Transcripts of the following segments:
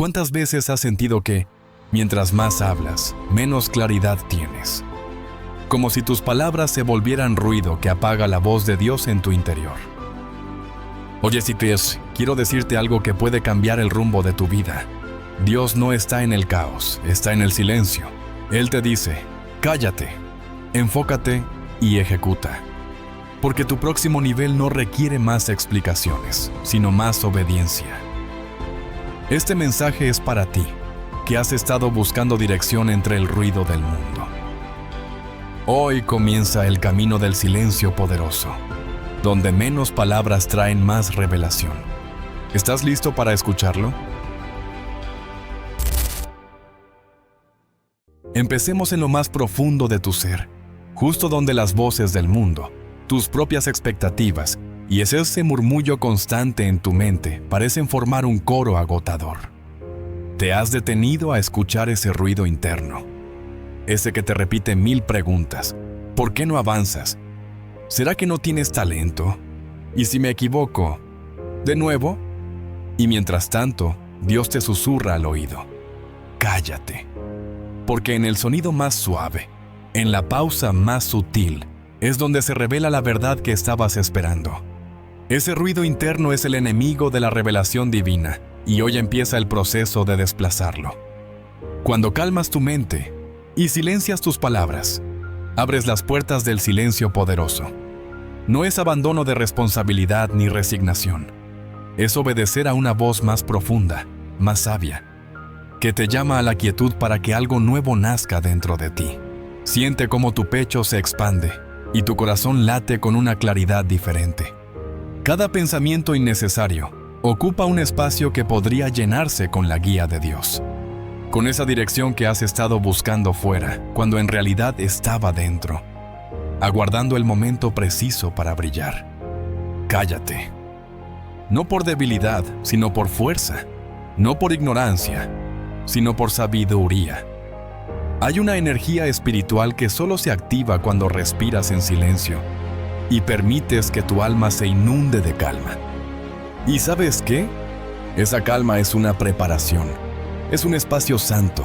¿Cuántas veces has sentido que, mientras más hablas, menos claridad tienes? Como si tus palabras se volvieran ruido que apaga la voz de Dios en tu interior. Oye, si crees, quiero decirte algo que puede cambiar el rumbo de tu vida. Dios no está en el caos, está en el silencio. Él te dice, cállate, enfócate y ejecuta. Porque tu próximo nivel no requiere más explicaciones, sino más obediencia. Este mensaje es para ti, que has estado buscando dirección entre el ruido del mundo. Hoy comienza el camino del silencio poderoso, donde menos palabras traen más revelación. ¿Estás listo para escucharlo? Empecemos en lo más profundo de tu ser, justo donde las voces del mundo, tus propias expectativas y ese murmullo constante en tu mente parecen formar un coro agotador. ¿Te has detenido a escuchar ese ruido interno? Ese que te repite 1000 preguntas. ¿Por qué no avanzas? ¿Será que no tienes talento? ¿Y si me equivoco? ¿De nuevo? Y mientras tanto, Dios te susurra al oído. Cállate. Porque en el sonido más suave, en la pausa más sutil, es donde se revela la verdad que estabas esperando. Ese ruido interno es el enemigo de la revelación divina, y hoy empieza el proceso de desplazarlo. Cuando calmas tu mente y silencias tus palabras, abres las puertas del silencio poderoso. No es abandono de responsabilidad ni resignación. Es obedecer a una voz más profunda, más sabia, que te llama a la quietud para que algo nuevo nazca dentro de ti. Siente cómo tu pecho se expande y tu corazón late con una claridad diferente. Cada pensamiento innecesario ocupa un espacio que podría llenarse con la guía de Dios. Con esa dirección que has estado buscando fuera, cuando en realidad estaba dentro, aguardando el momento preciso para brillar. Cállate. No por debilidad, sino por fuerza. No por ignorancia, sino por sabiduría. Hay una energía espiritual que solo se activa cuando respiras en silencio y permites que tu alma se inunde de calma. ¿Y sabes qué? Esa calma es una preparación. Es un espacio santo,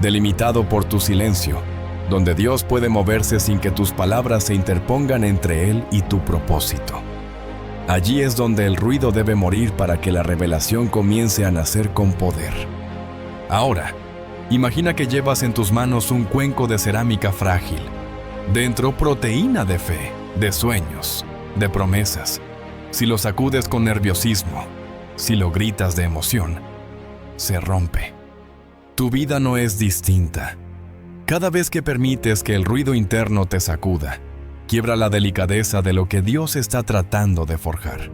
delimitado por tu silencio, donde Dios puede moverse sin que tus palabras se interpongan entre Él y tu propósito. Allí es donde el ruido debe morir para que la revelación comience a nacer con poder. Ahora, imagina que llevas en tus manos un cuenco de cerámica frágil. Dentro, proteína de fe, de sueños, de promesas. Si lo sacudes con nerviosismo, si lo gritas de emoción, se rompe. Tu vida no es distinta. Cada vez que permites que el ruido interno te sacuda, quiebra la delicadeza de lo que Dios está tratando de forjar.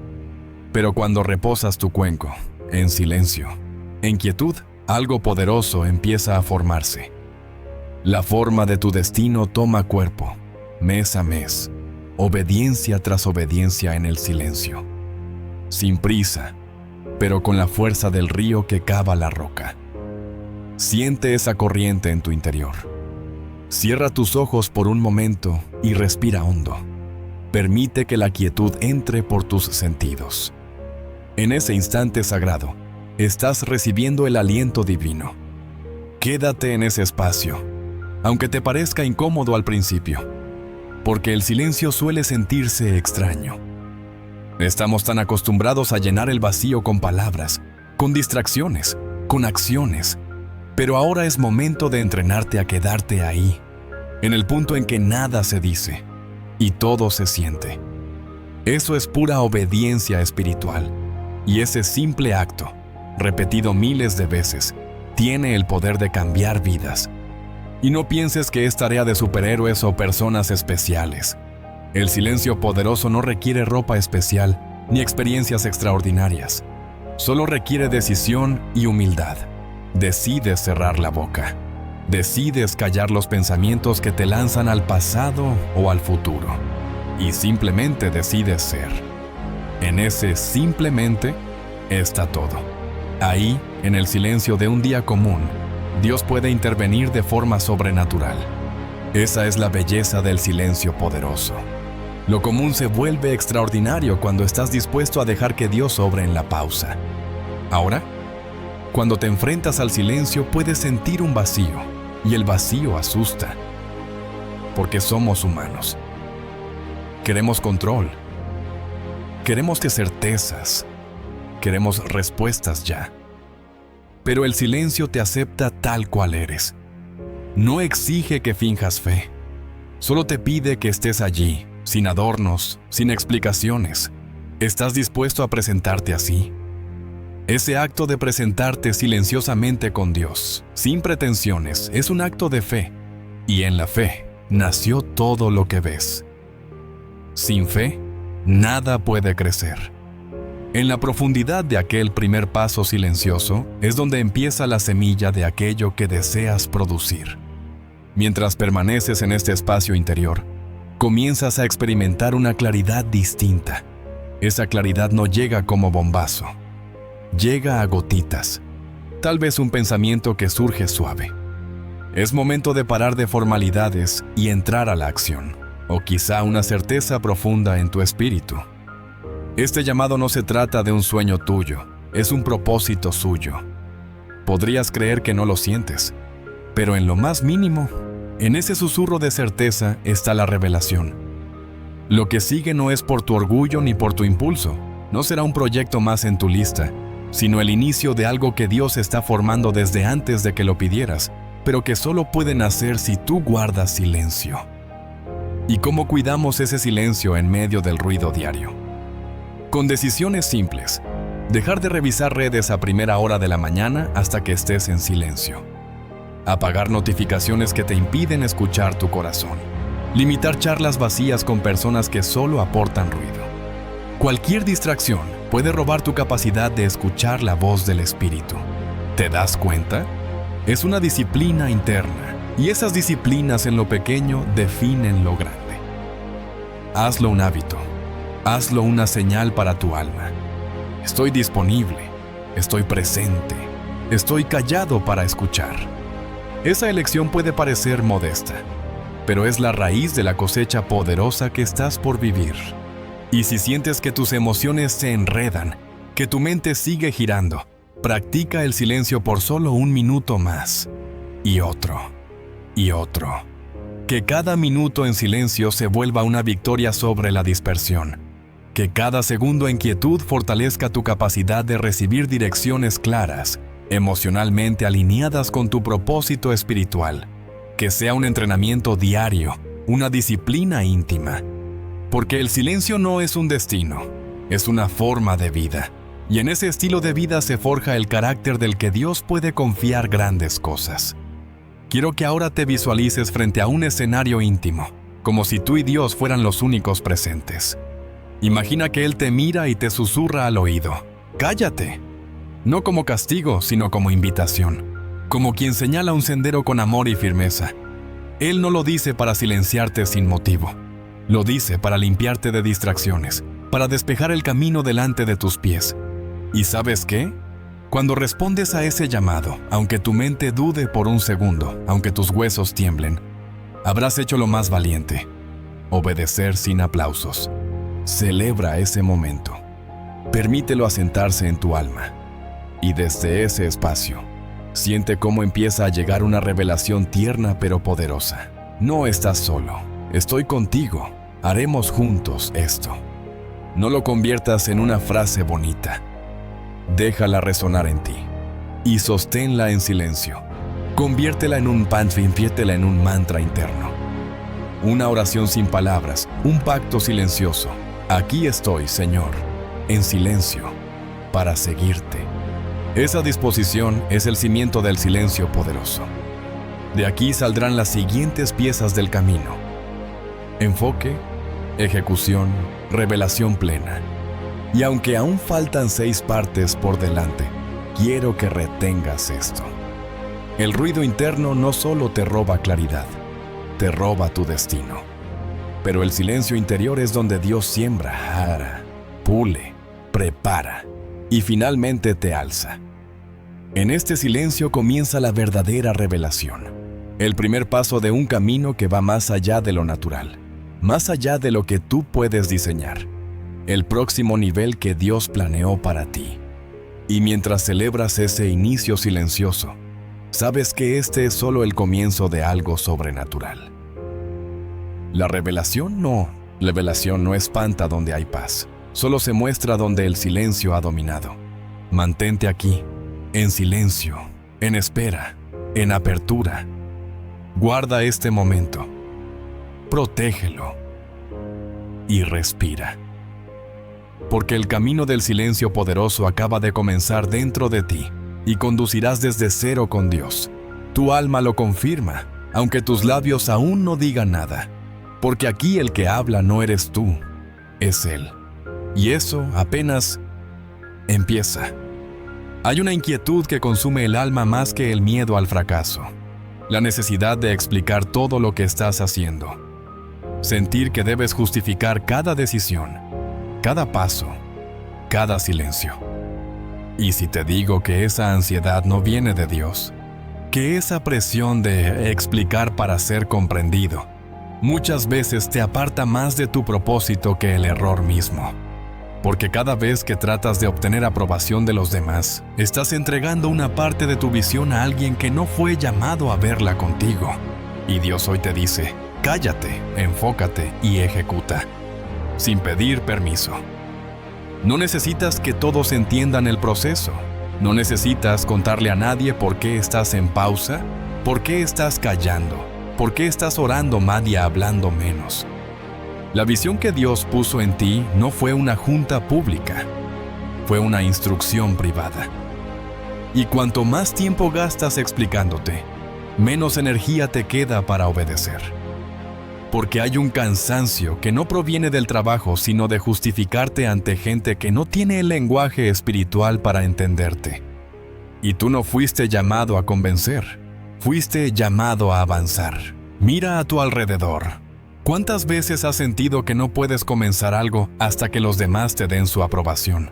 Pero cuando reposas tu cuenco, en silencio, en quietud, algo poderoso empieza a formarse. La forma de tu destino toma cuerpo, mes a mes, obediencia tras obediencia en el silencio. Sin prisa, pero con la fuerza del río que cava la roca. Siente esa corriente en tu interior. Cierra tus ojos por un momento y respira hondo. Permite que la quietud entre por tus sentidos. En ese instante sagrado, estás recibiendo el aliento divino. Quédate en ese espacio, aunque te parezca incómodo al principio, porque el silencio suele sentirse extraño. Estamos tan acostumbrados a llenar el vacío con palabras, con distracciones, con acciones, pero ahora es momento de entrenarte a quedarte ahí, en el punto en que nada se dice y todo se siente. Eso es pura obediencia espiritual, y ese simple acto, repetido miles de veces, tiene el poder de cambiar vidas. Y no pienses que es tarea de superhéroes o personas especiales. El silencio poderoso no requiere ropa especial ni experiencias extraordinarias. Solo requiere decisión y humildad. Decides cerrar la boca. Decides callar los pensamientos que te lanzan al pasado o al futuro. Y simplemente decides ser. En ese simplemente está todo. Ahí, en el silencio de un día común, Dios puede intervenir de forma sobrenatural. Esa es la belleza del silencio poderoso. Lo común se vuelve extraordinario cuando estás dispuesto a dejar que Dios obre en la pausa. Ahora, Cuando te enfrentas al silencio puedes sentir un vacío, y el vacío asusta, porque somos humanos. Queremos control, queremos certezas, queremos respuestas ya. Pero el silencio te acepta tal cual eres. No exige que finjas fe, solo te pide que estés allí, sin adornos, sin explicaciones. ¿Estás dispuesto a presentarte así? Ese acto de presentarte silenciosamente con Dios, sin pretensiones, es un acto de fe. Y en la fe nació todo lo que ves. Sin fe, nada puede crecer. En la profundidad de aquel primer paso silencioso es donde empieza la semilla de aquello que deseas producir. Mientras permaneces en este espacio interior, comienzas a experimentar una claridad distinta. Esa claridad no llega como bombazo. Llega a gotitas, tal vez un pensamiento que surge suave. Es momento de parar de formalidades y entrar a la acción, o quizá una certeza profunda en tu espíritu. Este llamado no se trata de un sueño tuyo, es un propósito suyo. Podrías creer que no lo sientes, pero en lo más mínimo, en ese susurro de certeza está la revelación. Lo que sigue no es por tu orgullo ni por tu impulso, no será un proyecto más en tu lista, sino el inicio de algo que Dios está formando desde antes de que lo pidieras, pero que solo puede nacer si tú guardas silencio. ¿Y cómo cuidamos ese silencio en medio del ruido diario? Con decisiones simples. Dejar de revisar redes a primera hora de la mañana hasta que estés en silencio. Apagar notificaciones que te impiden escuchar tu corazón. Limitar charlas vacías con personas que solo aportan ruido. Cualquier distracción puede robar tu capacidad de escuchar la voz del Espíritu. ¿Te das cuenta? Es una disciplina interna, y esas disciplinas en lo pequeño definen lo grande. Hazlo un hábito, hazlo una señal para tu alma. Estoy disponible, estoy presente, estoy callado para escuchar. Esa elección puede parecer modesta, pero es la raíz de la cosecha poderosa que estás por vivir. Y si sientes que tus emociones se enredan, que tu mente sigue girando, practica el silencio por solo 1 minuto más. Y otro. Y otro. Que cada minuto en silencio se vuelva una victoria sobre la dispersión. Que cada segundo en quietud fortalezca tu capacidad de recibir direcciones claras, emocionalmente alineadas con tu propósito espiritual. Que sea un entrenamiento diario, una disciplina íntima. Porque el silencio no es un destino, es una forma de vida. Y en ese estilo de vida se forja el carácter del que Dios puede confiar grandes cosas. Quiero que ahora te visualices frente a un escenario íntimo, como si tú y Dios fueran los únicos presentes. Imagina que Él te mira y te susurra al oído: ¡cállate! No como castigo, sino como invitación, como quien señala un sendero con amor y firmeza. Él no lo dice para silenciarte sin motivo. Lo dice para limpiarte de distracciones, para despejar el camino delante de tus pies. ¿Y sabes qué? Cuando respondes a ese llamado, aunque tu mente dude por un segundo, aunque tus huesos tiemblen, habrás hecho lo más valiente: obedecer sin aplausos. Celebra ese momento. Permítelo asentarse en tu alma. Y desde ese espacio, siente cómo empieza a llegar una revelación tierna pero poderosa. No estás solo. Estoy contigo. Haremos juntos esto. No lo conviertas en una frase bonita. Déjala resonar en ti. Y sosténla en silencio. Conviértela en un mantra interno. Una oración sin palabras, un pacto silencioso. Aquí estoy, Señor, en silencio, para seguirte. Esa disposición es el cimiento del silencio poderoso. De aquí saldrán las siguientes piezas del camino: enfoque, ejecución, revelación plena. Y aunque aún faltan 6 partes por delante, quiero que retengas esto. El ruido interno no solo te roba claridad, te roba tu destino. Pero el silencio interior es donde Dios siembra, ara, pule, prepara y finalmente te alza. En este silencio comienza la verdadera revelación. El primer paso de un camino que va más allá de lo natural, más allá de lo que tú puedes diseñar. El próximo nivel que Dios planeó para ti. Y mientras celebras ese inicio silencioso, sabes que este es solo el comienzo de algo sobrenatural. La revelación no espanta donde hay paz, solo se muestra donde el silencio ha dominado. Mantente aquí, en silencio, en espera, en apertura. Guarda este momento, protégelo y respira. Porque el camino del silencio poderoso acaba de comenzar dentro de ti y conducirás desde cero con Dios. Tu alma lo confirma, aunque tus labios aún no digan nada. Porque aquí el que habla no eres tú, es Él. Y eso apenas empieza. Hay una inquietud que consume el alma más que el miedo al fracaso. La necesidad de explicar todo lo que estás haciendo. Sentir que debes justificar cada decisión, cada paso, cada silencio. Y si te digo que esa ansiedad no viene de Dios, que esa presión de explicar para ser comprendido, muchas veces te aparta más de tu propósito que el error mismo. Porque cada vez que tratas de obtener aprobación de los demás, estás entregando una parte de tu visión a alguien que no fue llamado a verla contigo. Y Dios hoy te dice, cállate, enfócate y ejecuta, sin pedir permiso. No necesitas que todos entiendan el proceso. No necesitas contarle a nadie por qué estás en pausa, por qué estás callando, por qué estás orando más y hablando menos. La visión que Dios puso en ti no fue una junta pública, fue una instrucción privada. Y cuanto más tiempo gastas explicándote, menos energía te queda para obedecer. Porque hay un cansancio que no proviene del trabajo, sino de justificarte ante gente que no tiene el lenguaje espiritual para entenderte. Y tú no fuiste llamado a convencer, fuiste llamado a avanzar. Mira a tu alrededor. ¿Cuántas veces has sentido que no puedes comenzar algo hasta que los demás te den su aprobación?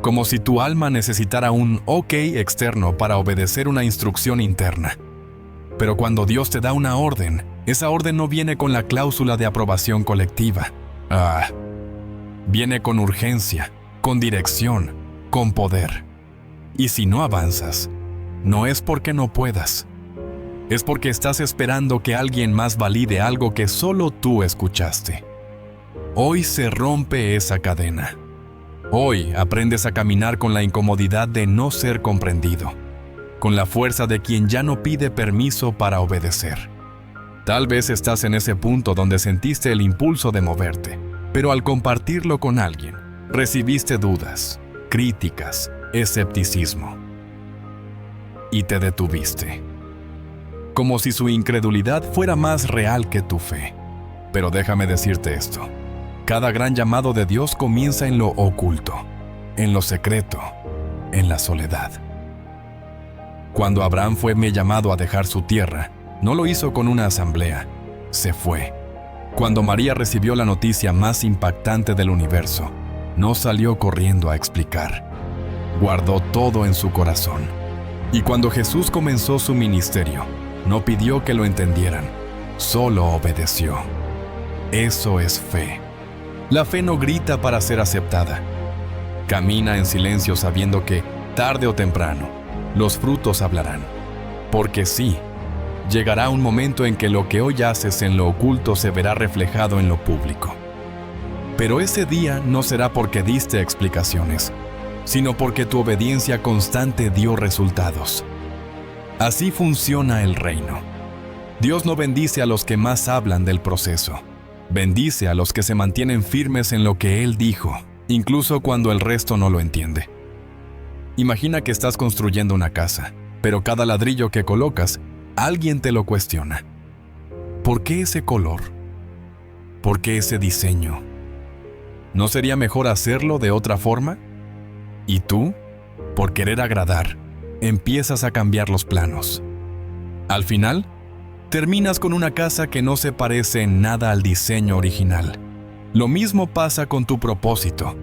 Como si tu alma necesitara un ok externo para obedecer una instrucción interna. Pero cuando Dios te da una orden, esa orden no viene con la cláusula de aprobación colectiva. Viene con urgencia, con dirección, con poder. Y si no avanzas, no es porque no puedas. Es porque estás esperando que alguien más valide algo que solo tú escuchaste. Hoy se rompe esa cadena. Hoy aprendes a caminar con la incomodidad de no ser comprendido, con la fuerza de quien ya no pide permiso para obedecer. Tal vez estás en ese punto donde sentiste el impulso de moverte, pero al compartirlo con alguien, recibiste dudas, críticas, escepticismo. Y te detuviste. Como si su incredulidad fuera más real que tu fe. Pero déjame decirte esto. Cada gran llamado de Dios comienza en lo oculto, en lo secreto, en la soledad. Cuando Abraham fue llamado a dejar su tierra, no lo hizo con una asamblea, se fue. Cuando María recibió la noticia más impactante del universo, no salió corriendo a explicar. Guardó todo en su corazón. Y cuando Jesús comenzó su ministerio, no pidió que lo entendieran, solo obedeció. Eso es fe. La fe no grita para ser aceptada. Camina en silencio sabiendo que, tarde o temprano, los frutos hablarán. Porque sí, llegará un momento en que lo que hoy haces en lo oculto se verá reflejado en lo público. Pero ese día no será porque diste explicaciones, sino porque tu obediencia constante dio resultados. Así funciona el reino. Dios no bendice a los que más hablan del proceso. Bendice a los que se mantienen firmes en lo que Él dijo, incluso cuando el resto no lo entiende. Imagina que estás construyendo una casa, pero cada ladrillo que colocas, alguien te lo cuestiona. ¿Por qué ese color? ¿Por qué ese diseño? ¿No sería mejor hacerlo de otra forma? Y tú, por querer agradar, empiezas a cambiar los planos. Al final, terminas con una casa que no se parece en nada al diseño original. Lo mismo pasa con tu propósito.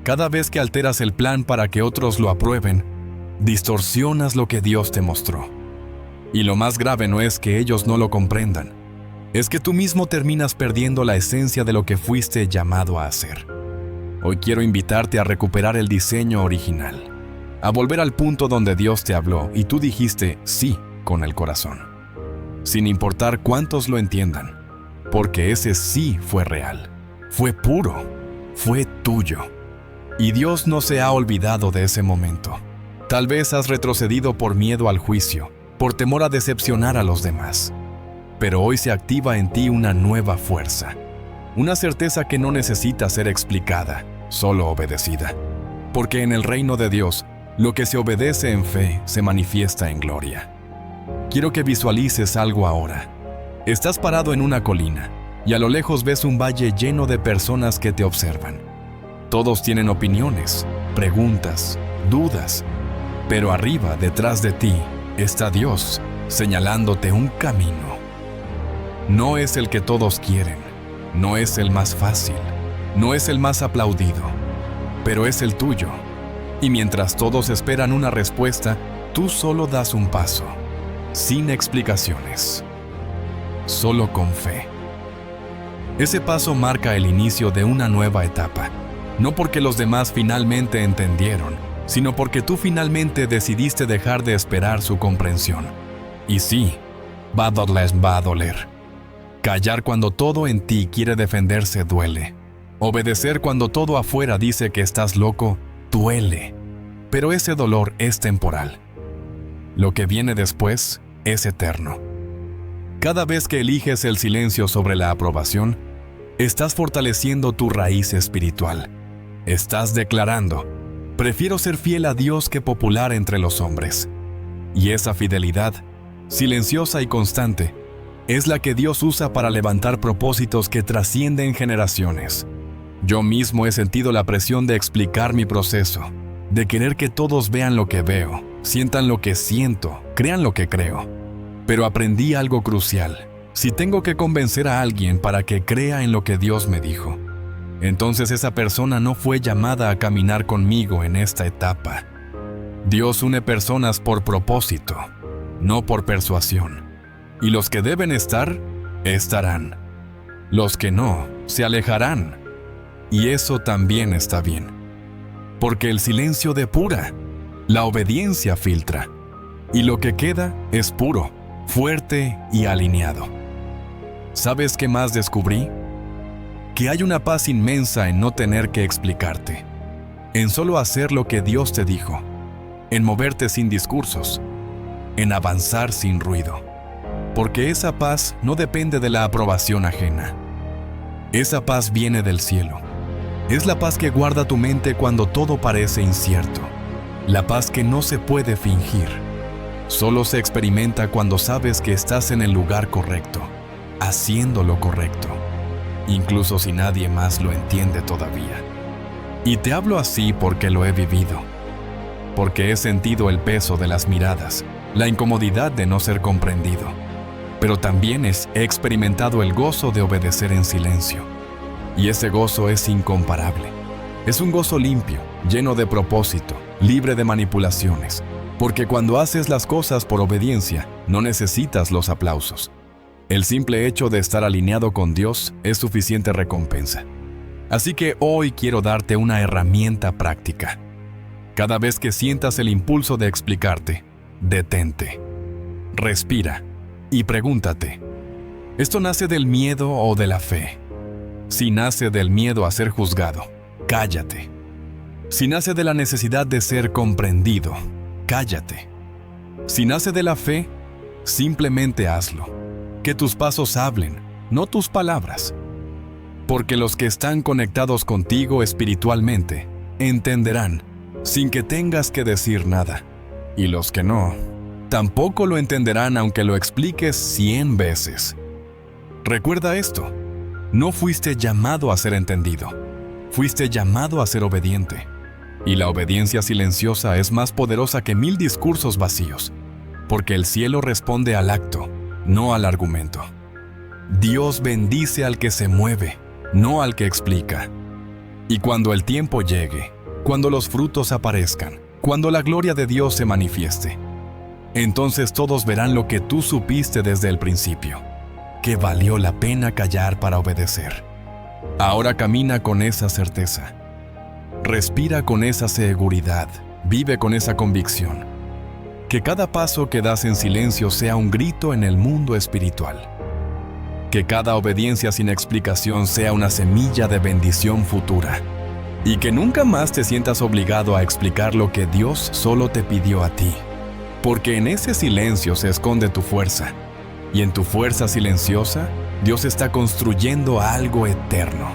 Cada vez que alteras el plan para que otros lo aprueben, distorsionas lo que Dios te mostró. Y lo más grave no es que ellos no lo comprendan, es que tú mismo terminas perdiendo la esencia de lo que fuiste llamado a hacer. Hoy quiero invitarte a recuperar el diseño original. a volver al punto donde Dios te habló y tú dijiste sí con el corazón, sin importar cuántos lo entiendan, porque ese sí fue real, fue puro, fue tuyo. Y Dios no se ha olvidado de ese momento. Tal vez has retrocedido por miedo al juicio, por temor a decepcionar a los demás. Pero hoy se activa en ti una nueva fuerza, una certeza que no necesita ser explicada, solo obedecida. Porque en el reino de Dios, lo que se obedece en fe se manifiesta en gloria. Quiero que visualices algo ahora. Estás parado en una colina y a lo lejos ves un valle lleno de personas que te observan. Todos tienen opiniones, preguntas, dudas, pero arriba, detrás de ti, está Dios señalándote un camino. No es el que todos quieren, no es el más fácil, no es el más aplaudido, pero es el tuyo. Y mientras todos esperan una respuesta, tú solo das un paso, sin explicaciones, solo con fe. Ese paso marca el inicio de una nueva etapa, no porque los demás finalmente entendieron, sino porque tú finalmente decidiste dejar de esperar su comprensión. Y sí, va a doler. Callar cuando todo en ti quiere defenderse duele. Obedecer cuando todo afuera dice que estás loco, duele. Pero ese dolor es temporal. Lo que viene después es eterno. Cada vez que eliges el silencio sobre la aprobación, estás fortaleciendo tu raíz espiritual. Estás declarando: prefiero ser fiel a Dios que popular entre los hombres. Y esa fidelidad, silenciosa y constante, es la que Dios usa para levantar propósitos que trascienden generaciones. Yo mismo he sentido la presión de explicar mi proceso, de querer que todos vean lo que veo, sientan lo que siento, crean lo que creo. Pero aprendí algo crucial. Si tengo que convencer a alguien para que crea en lo que Dios me dijo, entonces esa persona no fue llamada a caminar conmigo en esta etapa. Dios une personas por propósito, no por persuasión. Y los que deben estar, estarán. Los que no, se alejarán. Y eso también está bien. Porque el silencio depura, la obediencia filtra. Y lo que queda es puro, fuerte y alineado. ¿Sabes qué más descubrí? Que hay una paz inmensa en no tener que explicarte, en solo hacer lo que Dios te dijo, en moverte sin discursos, en avanzar sin ruido. Porque esa paz no depende de la aprobación ajena. Esa paz viene del cielo. Es la paz que guarda tu mente cuando todo parece incierto. La paz que no se puede fingir. Solo se experimenta cuando sabes que estás en el lugar correcto, haciendo lo correcto, incluso si nadie más lo entiende todavía. Y te hablo así porque lo he vivido, porque he sentido el peso de las miradas, la incomodidad de no ser comprendido, pero también he experimentado el gozo de obedecer en silencio. Y ese gozo es incomparable. Es un gozo limpio, lleno de propósito, libre de manipulaciones, porque cuando haces las cosas por obediencia, no necesitas los aplausos. El simple hecho de estar alineado con Dios es suficiente recompensa. Así que hoy quiero darte una herramienta práctica. Cada vez que sientas el impulso de explicarte, detente, respira y pregúntate: ¿esto nace del miedo o de la fe? Si nace del miedo a ser juzgado, cállate. Si nace de la necesidad de ser comprendido, cállate. Si nace de la fe, simplemente hazlo. Que tus pasos hablen, no tus palabras. Porque los que están conectados contigo espiritualmente entenderán sin que tengas que decir nada. Y los que no, tampoco lo entenderán aunque lo expliques 100 veces. Recuerda esto: no fuiste llamado a ser entendido, fuiste llamado a ser obediente. Y la obediencia silenciosa es más poderosa que 1000 discursos vacíos, porque el cielo responde al acto, no al argumento. Dios bendice al que se mueve, no al que explica. Y cuando el tiempo llegue, cuando los frutos aparezcan, cuando la gloria de Dios se manifieste, entonces todos verán lo que tú supiste desde el principio, que valió la pena callar para obedecer. Ahora camina con esa certeza. Respira con esa seguridad Vive con esa convicción. Que cada paso que das en silencio sea un grito en el mundo espiritual. Que cada obediencia sin explicación sea una semilla de bendición futura. Y que nunca más te sientas obligado a explicar lo que Dios solo te pidió a ti. Porque en ese silencio se esconde tu fuerza. Y en tu fuerza silenciosa, Dios está construyendo algo eterno.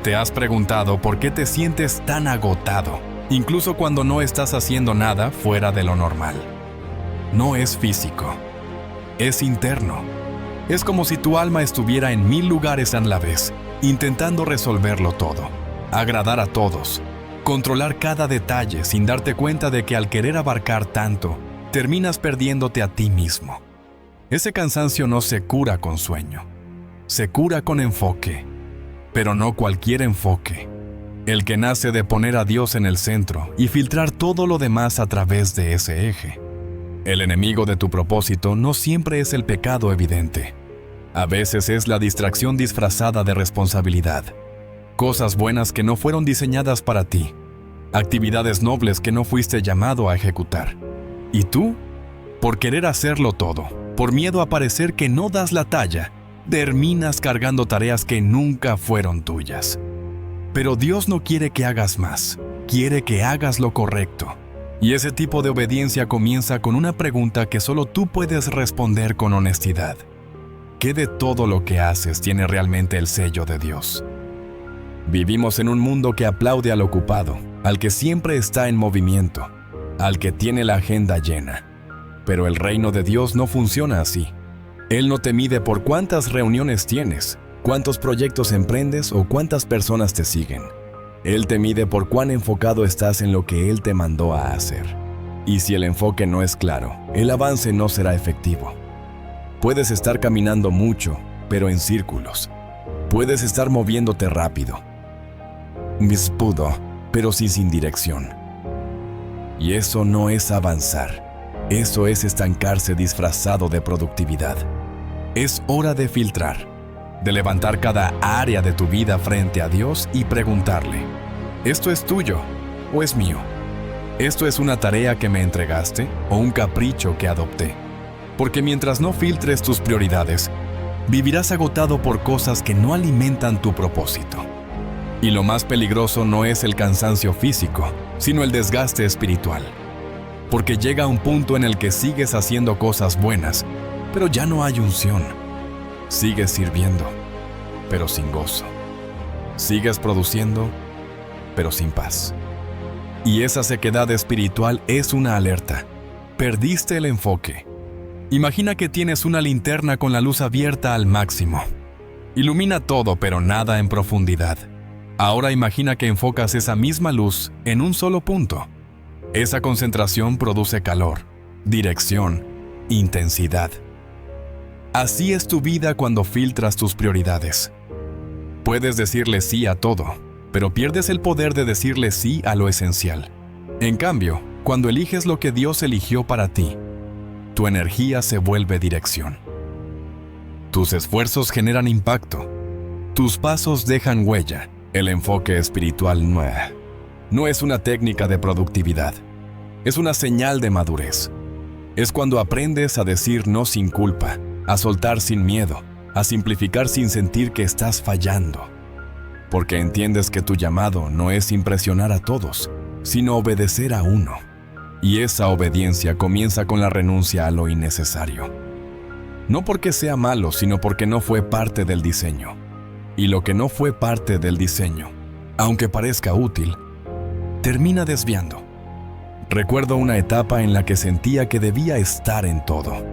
¿Te has preguntado por qué te sientes tan agotado, incluso cuando no estás haciendo nada fuera de lo normal? No es físico, es interno. Es como si tu alma estuviera en 1000 lugares a la vez, intentando resolverlo todo, agradar a todos, controlar cada detalle sin darte cuenta de que al querer abarcar tanto, terminas perdiéndote a ti mismo. Ese cansancio no se cura con sueño, se cura con enfoque, pero no cualquier enfoque. El que nace de poner a Dios en el centro y filtrar todo lo demás a través de ese eje. El enemigo de tu propósito no siempre es el pecado evidente. A veces es la distracción disfrazada de responsabilidad. Cosas buenas que no fueron diseñadas para ti. Actividades nobles que no fuiste llamado a ejecutar. ¿Y tú? Por querer hacerlo todo, por miedo a parecer que no das la talla, terminas cargando tareas que nunca fueron tuyas. Pero Dios no quiere que hagas más, quiere que hagas lo correcto. Y ese tipo de obediencia comienza con una pregunta que solo tú puedes responder con honestidad. ¿Qué de todo lo que haces tiene realmente el sello de Dios? Vivimos en un mundo que aplaude al ocupado, al que siempre está en movimiento, al que tiene la agenda llena. Pero el reino de Dios no funciona así. Él no te mide por cuántas reuniones tienes, cuántos proyectos emprendes o cuántas personas te siguen. Él te mide por cuán enfocado estás en lo que Él te mandó a hacer. Y si el enfoque no es claro, el avance no será efectivo. Puedes estar caminando mucho, pero en círculos. Puedes estar moviéndote rápido, pero sin dirección. Y eso no es avanzar. Eso es estancarse disfrazado de productividad. Es hora de filtrar, de levantar cada área de tu vida frente a Dios y preguntarle, ¿esto es tuyo o es mío? ¿Esto es una tarea que me entregaste o un capricho que adopté? Porque mientras no filtres tus prioridades, vivirás agotado por cosas que no alimentan tu propósito. Y lo más peligroso no es el cansancio físico, sino el desgaste espiritual. Porque llega un punto en el que sigues haciendo cosas buenas, pero ya no hay unción. Sigues sirviendo, pero sin gozo. Sigues produciendo, pero sin paz. Y esa sequedad espiritual es una alerta. Perdiste el enfoque. Imagina que tienes una linterna con la luz abierta al máximo. Ilumina todo, pero nada en profundidad. Ahora imagina que enfocas esa misma luz en un solo punto. Esa concentración produce calor, dirección, intensidad. Así es tu vida cuando filtras tus prioridades. Puedes decirle sí a todo, pero pierdes el poder de decirle sí a lo esencial. En cambio, cuando eliges lo que Dios eligió para ti, tu energía se vuelve dirección. Tus esfuerzos generan impacto. Tus pasos dejan huella. El enfoque espiritual no es una técnica de productividad. Es una señal de madurez. Es cuando aprendes a decir no sin culpa, a soltar sin miedo, a simplificar sin sentir que estás fallando. Porque entiendes que tu llamado no es impresionar a todos, sino obedecer a uno. Y esa obediencia comienza con la renuncia a lo innecesario. No porque sea malo, sino porque no fue parte del diseño. Y lo que no fue parte del diseño, aunque parezca útil, termina desviando. Recuerdo una etapa en la que sentía que debía estar en todo.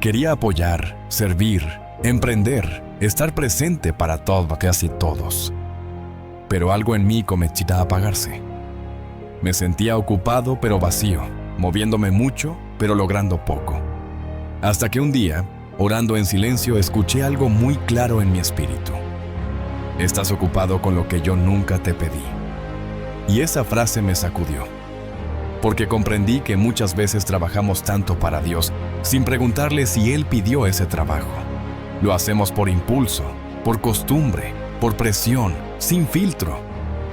Quería apoyar, servir, emprender, estar presente para todo, casi todos. Pero algo en mí comenzó a apagarse. Me sentía ocupado pero vacío, moviéndome mucho pero logrando poco. Hasta que un día, orando en silencio, escuché algo muy claro en mi espíritu. Estás ocupado con lo que yo nunca te pedí. Y esa frase me sacudió, porque comprendí que muchas veces trabajamos tanto para Dios sin preguntarle si Él pidió ese trabajo. Lo hacemos por impulso, por costumbre, por presión, sin filtro.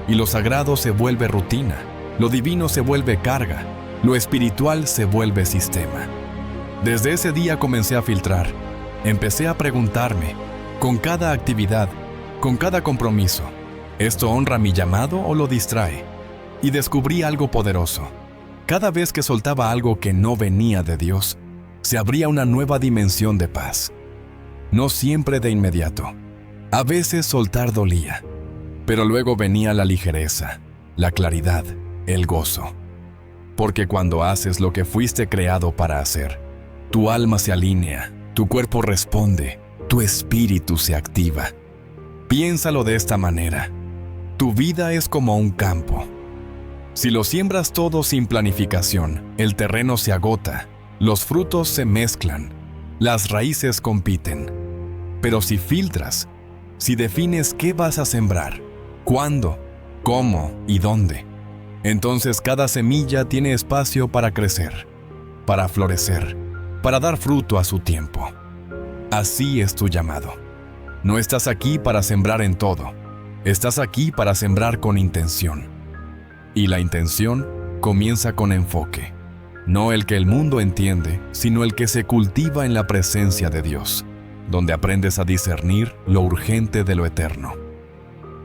Y lo sagrado se vuelve rutina. Lo divino se vuelve carga, lo espiritual se vuelve sistema. Desde ese día comencé a filtrar. Empecé a preguntarme, con cada actividad, con cada compromiso, ¿esto honra mi llamado o lo distrae? Y descubrí algo poderoso. Cada vez que soltaba algo que no venía de Dios, se abría una nueva dimensión de paz. No siempre de inmediato. A veces soltar dolía, pero luego venía la ligereza, la claridad, el gozo. Porque cuando haces lo que fuiste creado para hacer, tu alma se alinea, tu cuerpo responde, tu espíritu se activa. Piénsalo de esta manera. Tu vida es como un campo. Si lo siembras todo sin planificación, el terreno se agota, los frutos se mezclan, las raíces compiten. Pero si filtras, si defines qué vas a sembrar, cuándo, cómo y dónde, entonces cada semilla tiene espacio para crecer, para florecer, para dar fruto a su tiempo. Así es tu llamado. No estás aquí para sembrar en todo, estás aquí para sembrar con intención. Y la intención comienza con enfoque, no el que el mundo entiende, sino el que se cultiva en la presencia de Dios, donde aprendes a discernir lo urgente de lo eterno.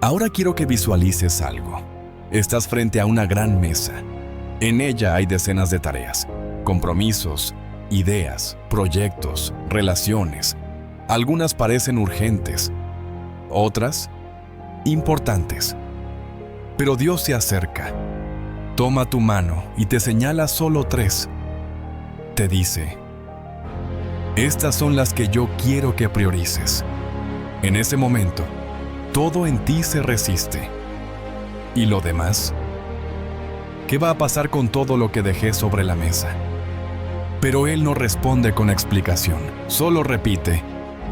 Ahora quiero que visualices algo. Estás frente a una gran mesa. En ella hay decenas de tareas, compromisos, ideas, proyectos, relaciones. Algunas parecen urgentes, otras importantes. Pero Dios se acerca, toma tu mano y te señala solo 3. Te dice, estas son las que yo quiero que priorices. En ese momento, todo en ti se resiste. ¿Y lo demás? ¿Qué va a pasar con todo lo que dejé sobre la mesa? Pero Él no responde con explicación, solo repite,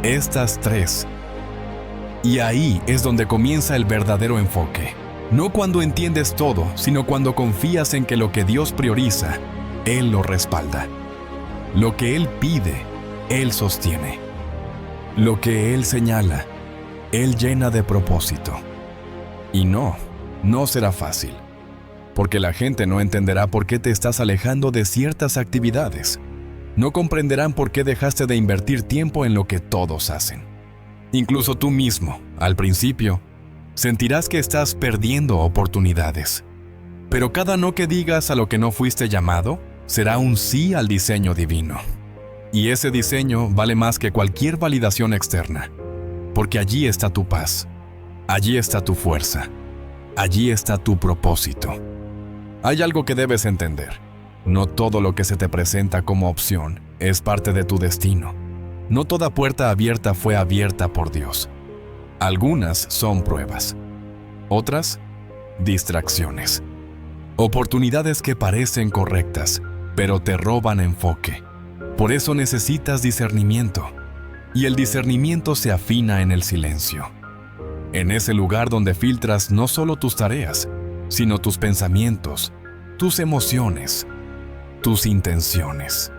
estas 3. Y ahí es donde comienza el verdadero enfoque. No cuando entiendes todo, sino cuando confías en que lo que Dios prioriza, Él lo respalda. Lo que Él pide, Él sostiene. Lo que Él señala, Él llena de propósito. Y no será fácil, porque la gente no entenderá por qué te estás alejando de ciertas actividades. No comprenderán por qué dejaste de invertir tiempo en lo que todos hacen. Incluso tú mismo, al principio, sentirás que estás perdiendo oportunidades. Pero cada no que digas a lo que no fuiste llamado, será un sí al diseño divino. Y ese diseño vale más que cualquier validación externa, porque allí está tu paz, allí está tu fuerza, allí está tu propósito. Hay algo que debes entender. No todo lo que se te presenta como opción es parte de tu destino. No toda puerta abierta fue abierta por Dios. Algunas son pruebas, otras, distracciones. Oportunidades que parecen correctas, pero te roban enfoque. Por eso necesitas discernimiento. Y el discernimiento se afina en el silencio. En ese lugar donde filtras no solo tus tareas, sino tus pensamientos, tus emociones, tus intenciones.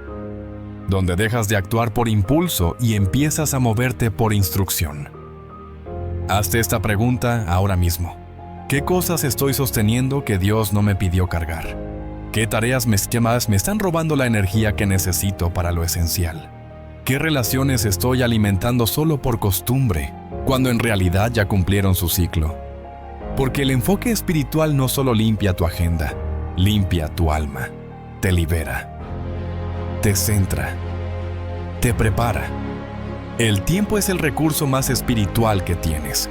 Donde dejas de actuar por impulso y empiezas a moverte por instrucción. Hazte esta pregunta ahora mismo. ¿Qué cosas estoy sosteniendo que Dios no me pidió cargar? ¿Qué tareas me están robando la energía que necesito para lo esencial? ¿Qué relaciones estoy alimentando solo por costumbre, cuando en realidad ya cumplieron su ciclo? Porque el enfoque espiritual no solo limpia tu agenda, limpia tu alma, te libera, te centra, te prepara. El tiempo es el recurso más espiritual que tienes,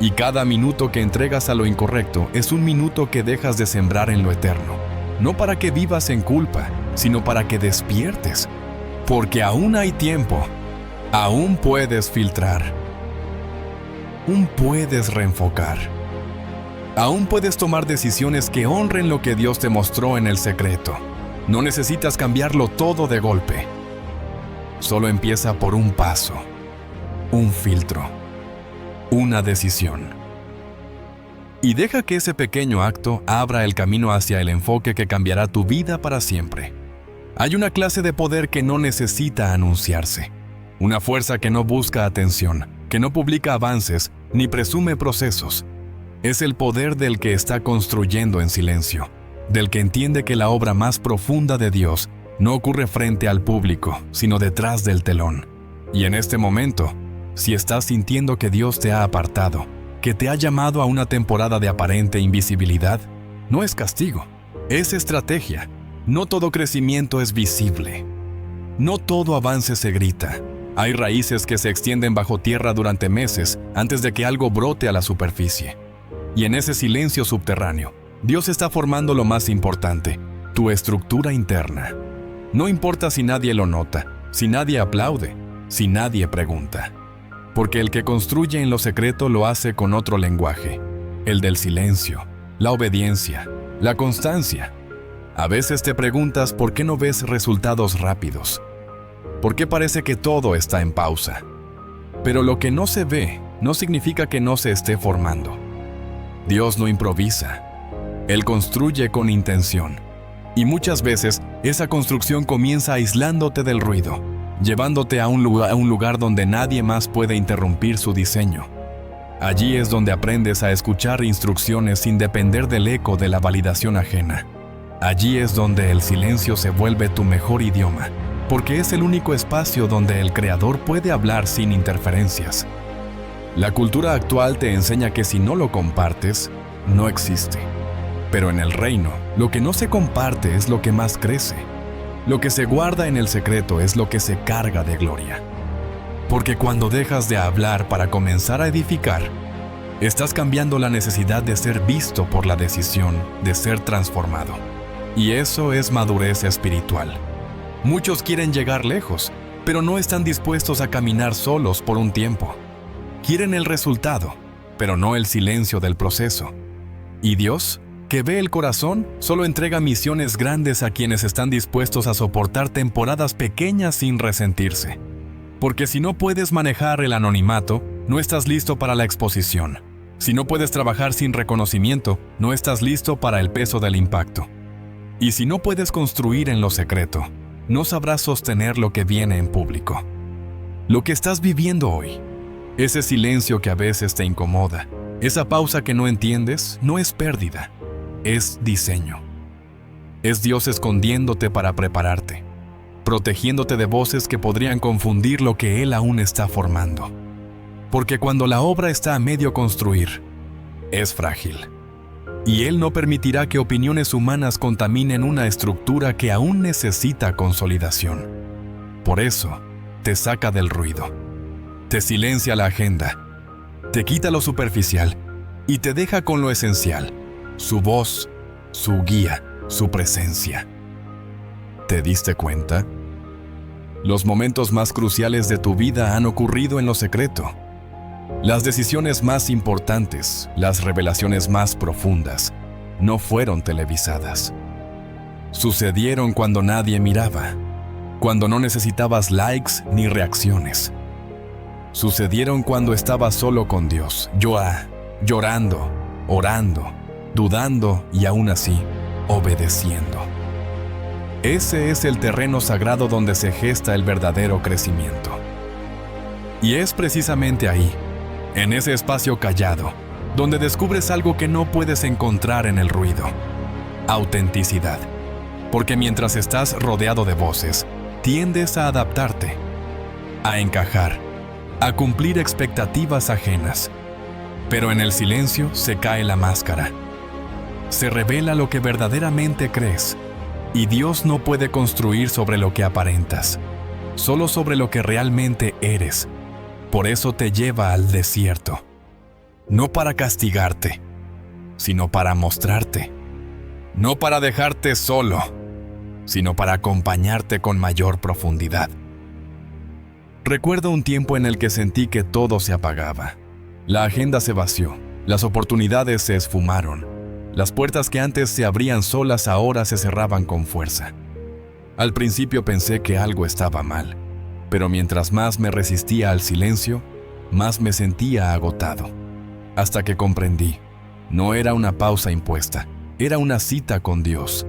y cada minuto que entregas a lo incorrecto es un minuto que dejas de sembrar en lo eterno, no para que vivas en culpa, sino para que despiertes, porque aún hay tiempo, aún puedes filtrar, aún puedes reenfocar, aún puedes tomar decisiones que honren lo que Dios te mostró en el secreto. No necesitas cambiarlo todo de golpe. Solo empieza por un paso, un filtro, una decisión. Y deja que ese pequeño acto abra el camino hacia el enfoque que cambiará tu vida para siempre. Hay una clase de poder que no necesita anunciarse. Una fuerza que no busca atención, que no publica avances, ni presume procesos. Es el poder del que está construyendo en silencio, del que entiende que la obra más profunda de Dios no ocurre frente al público, sino detrás del telón. Y en este momento, si estás sintiendo que Dios te ha apartado, que te ha llamado a una temporada de aparente invisibilidad, no es castigo, es estrategia. No todo crecimiento es visible. No todo avance se grita. Hay raíces que se extienden bajo tierra durante meses antes de que algo brote a la superficie. Y en ese silencio subterráneo, Dios está formando lo más importante, tu estructura interna. No importa si nadie lo nota, si nadie aplaude, si nadie pregunta. Porque el que construye en lo secreto lo hace con otro lenguaje, el del silencio, la obediencia, la constancia. A veces te preguntas por qué no ves resultados rápidos. ¿Por qué parece que todo está en pausa? Pero lo que no se ve no significa que no se esté formando. Dios no improvisa. Él construye con intención. Y muchas veces esa construcción comienza aislándote del ruido, llevándote a un lugar donde nadie más puede interrumpir su diseño. Allí es donde aprendes a escuchar instrucciones sin depender del eco de la validación ajena. Allí es donde el silencio se vuelve tu mejor idioma, porque es el único espacio donde el Creador puede hablar sin interferencias. La cultura actual te enseña que si no lo compartes, no existe. Pero en el reino, lo que no se comparte es lo que más crece. Lo que se guarda en el secreto es lo que se carga de gloria. Porque cuando dejas de hablar para comenzar a edificar, estás cambiando la necesidad de ser visto por la decisión de ser transformado. Y eso es madurez espiritual. Muchos quieren llegar lejos, pero no están dispuestos a caminar solos por un tiempo. Quieren el resultado, pero no el silencio del proceso. Y Dios, que ve el corazón, solo entrega misiones grandes a quienes están dispuestos a soportar temporadas pequeñas sin resentirse. Porque si no puedes manejar el anonimato, no estás listo para la exposición. Si no puedes trabajar sin reconocimiento, no estás listo para el peso del impacto. Y si no puedes construir en lo secreto, no sabrás sostener lo que viene en público. Lo que estás viviendo hoy, ese silencio que a veces te incomoda, esa pausa que no entiendes, no es pérdida, es diseño. Es Dios escondiéndote para prepararte, protegiéndote de voces que podrían confundir lo que Él aún está formando. Porque cuando la obra está a medio construir, es frágil. Y Él no permitirá que opiniones humanas contaminen una estructura que aún necesita consolidación. Por eso, te saca del ruido, te silencia la agenda, te quita lo superficial y te deja con lo esencial, su voz, su guía, su presencia. ¿Te diste cuenta? Los momentos más cruciales de tu vida han ocurrido en lo secreto. Las decisiones más importantes, las revelaciones más profundas, no fueron televisadas. Sucedieron cuando nadie miraba, cuando no necesitabas likes ni reacciones. Sucedieron cuando estabas solo con Dios, llorando, orando, dudando y aún así, obedeciendo. Ese es el terreno sagrado donde se gesta el verdadero crecimiento. Y es precisamente ahí, en ese espacio callado, donde descubres algo que no puedes encontrar en el ruido: autenticidad. Porque mientras estás rodeado de voces, tiendes a adaptarte, a encajar, a cumplir expectativas ajenas. Pero en el silencio se cae la máscara. Se revela lo que verdaderamente crees, y Dios no puede construir sobre lo que aparentas, solo sobre lo que realmente eres. Por eso te lleva al desierto, no para castigarte, sino para mostrarte, no para dejarte solo, sino para acompañarte con mayor profundidad. Recuerdo un tiempo en el que sentí que todo se apagaba. La agenda se vació, las oportunidades se esfumaron, las puertas que antes se abrían solas ahora se cerraban con fuerza. Al principio pensé que algo estaba mal, pero mientras más me resistía al silencio, más me sentía agotado. Hasta que comprendí, no era una pausa impuesta, era una cita con Dios.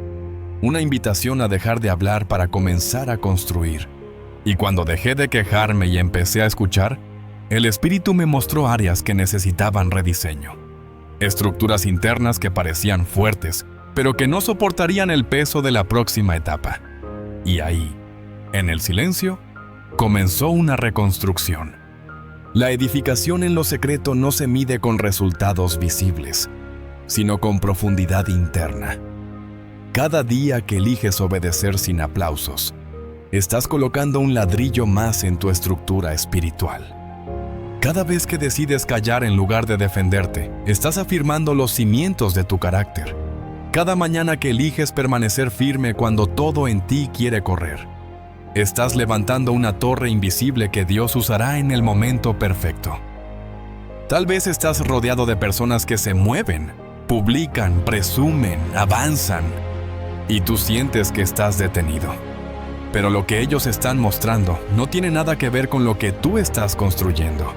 Una invitación a dejar de hablar para comenzar a construir. Y cuando dejé de quejarme y empecé a escuchar, el Espíritu me mostró áreas que necesitaban rediseño. Estructuras internas que parecían fuertes, pero que no soportarían el peso de la próxima etapa. Y ahí, en el silencio, comenzó una reconstrucción. La edificación en lo secreto no se mide con resultados visibles, sino con profundidad interna. Cada día que eliges obedecer sin aplausos, estás colocando un ladrillo más en tu estructura espiritual. Cada vez que decides callar en lugar de defenderte, estás afirmando los cimientos de tu carácter. Cada mañana que eliges permanecer firme cuando todo en ti quiere correr, estás levantando una torre invisible que Dios usará en el momento perfecto. Tal vez estás rodeado de personas que se mueven, publican, presumen, avanzan, y tú sientes que estás detenido. Pero lo que ellos están mostrando no tiene nada que ver con lo que tú estás construyendo.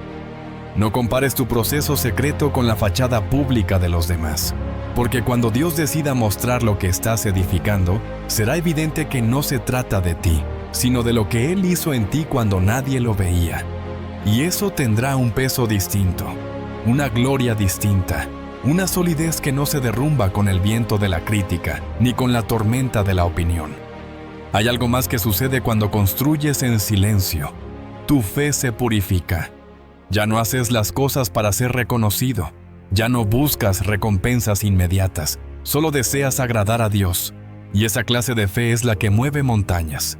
No compares tu proceso secreto con la fachada pública de los demás, porque cuando Dios decida mostrar lo que estás edificando, será evidente que no se trata de ti, sino de lo que Él hizo en ti cuando nadie lo veía. Y eso tendrá un peso distinto, una gloria distinta, una solidez que no se derrumba con el viento de la crítica, ni con la tormenta de la opinión. Hay algo más que sucede cuando construyes en silencio. Tu fe se purifica. Ya no haces las cosas para ser reconocido. Ya no buscas recompensas inmediatas. Solo deseas agradar a Dios. Y esa clase de fe es la que mueve montañas.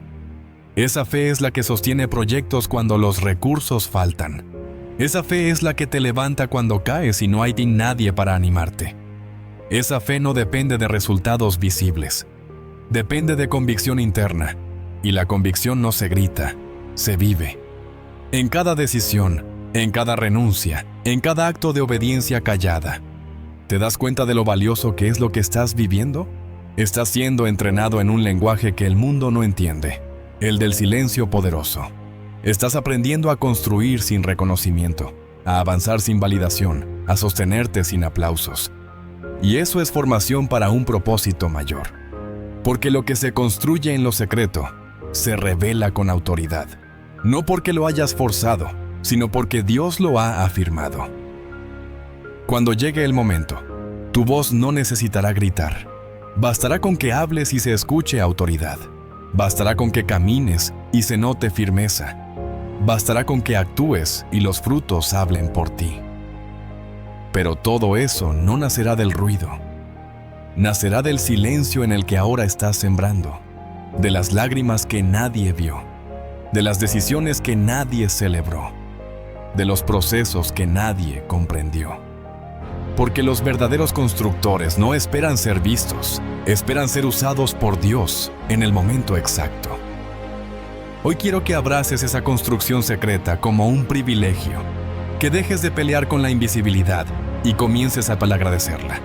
Esa fe es la que sostiene proyectos cuando los recursos faltan. Esa fe es la que te levanta cuando caes y no hay nadie para animarte. Esa fe no depende de resultados visibles. Depende de convicción interna. Y la convicción no se grita, se vive. En cada decisión, en cada renuncia, en cada acto de obediencia callada. ¿Te das cuenta de lo valioso que es lo que estás viviendo? Estás siendo entrenado en un lenguaje que el mundo no entiende, el del silencio poderoso. Estás aprendiendo a construir sin reconocimiento, a avanzar sin validación, a sostenerte sin aplausos. Y eso es formación para un propósito mayor. Porque lo que se construye en lo secreto se revela con autoridad. No porque lo hayas forzado, sino porque Dios lo ha afirmado. Cuando llegue el momento, tu voz no necesitará gritar. Bastará con que hables y se escuche autoridad. Bastará con que camines y se note firmeza. Bastará con que actúes y los frutos hablen por ti. Pero todo eso no nacerá del ruido. Nacerá del silencio en el que ahora estás sembrando, de las lágrimas que nadie vio, de las decisiones que nadie celebró, de los procesos que nadie comprendió. Porque los verdaderos constructores no esperan ser vistos, esperan ser usados por Dios en el momento exacto. Hoy quiero que abraces esa construcción secreta como un privilegio, que dejes de pelear con la invisibilidad y comiences a palagradecerla.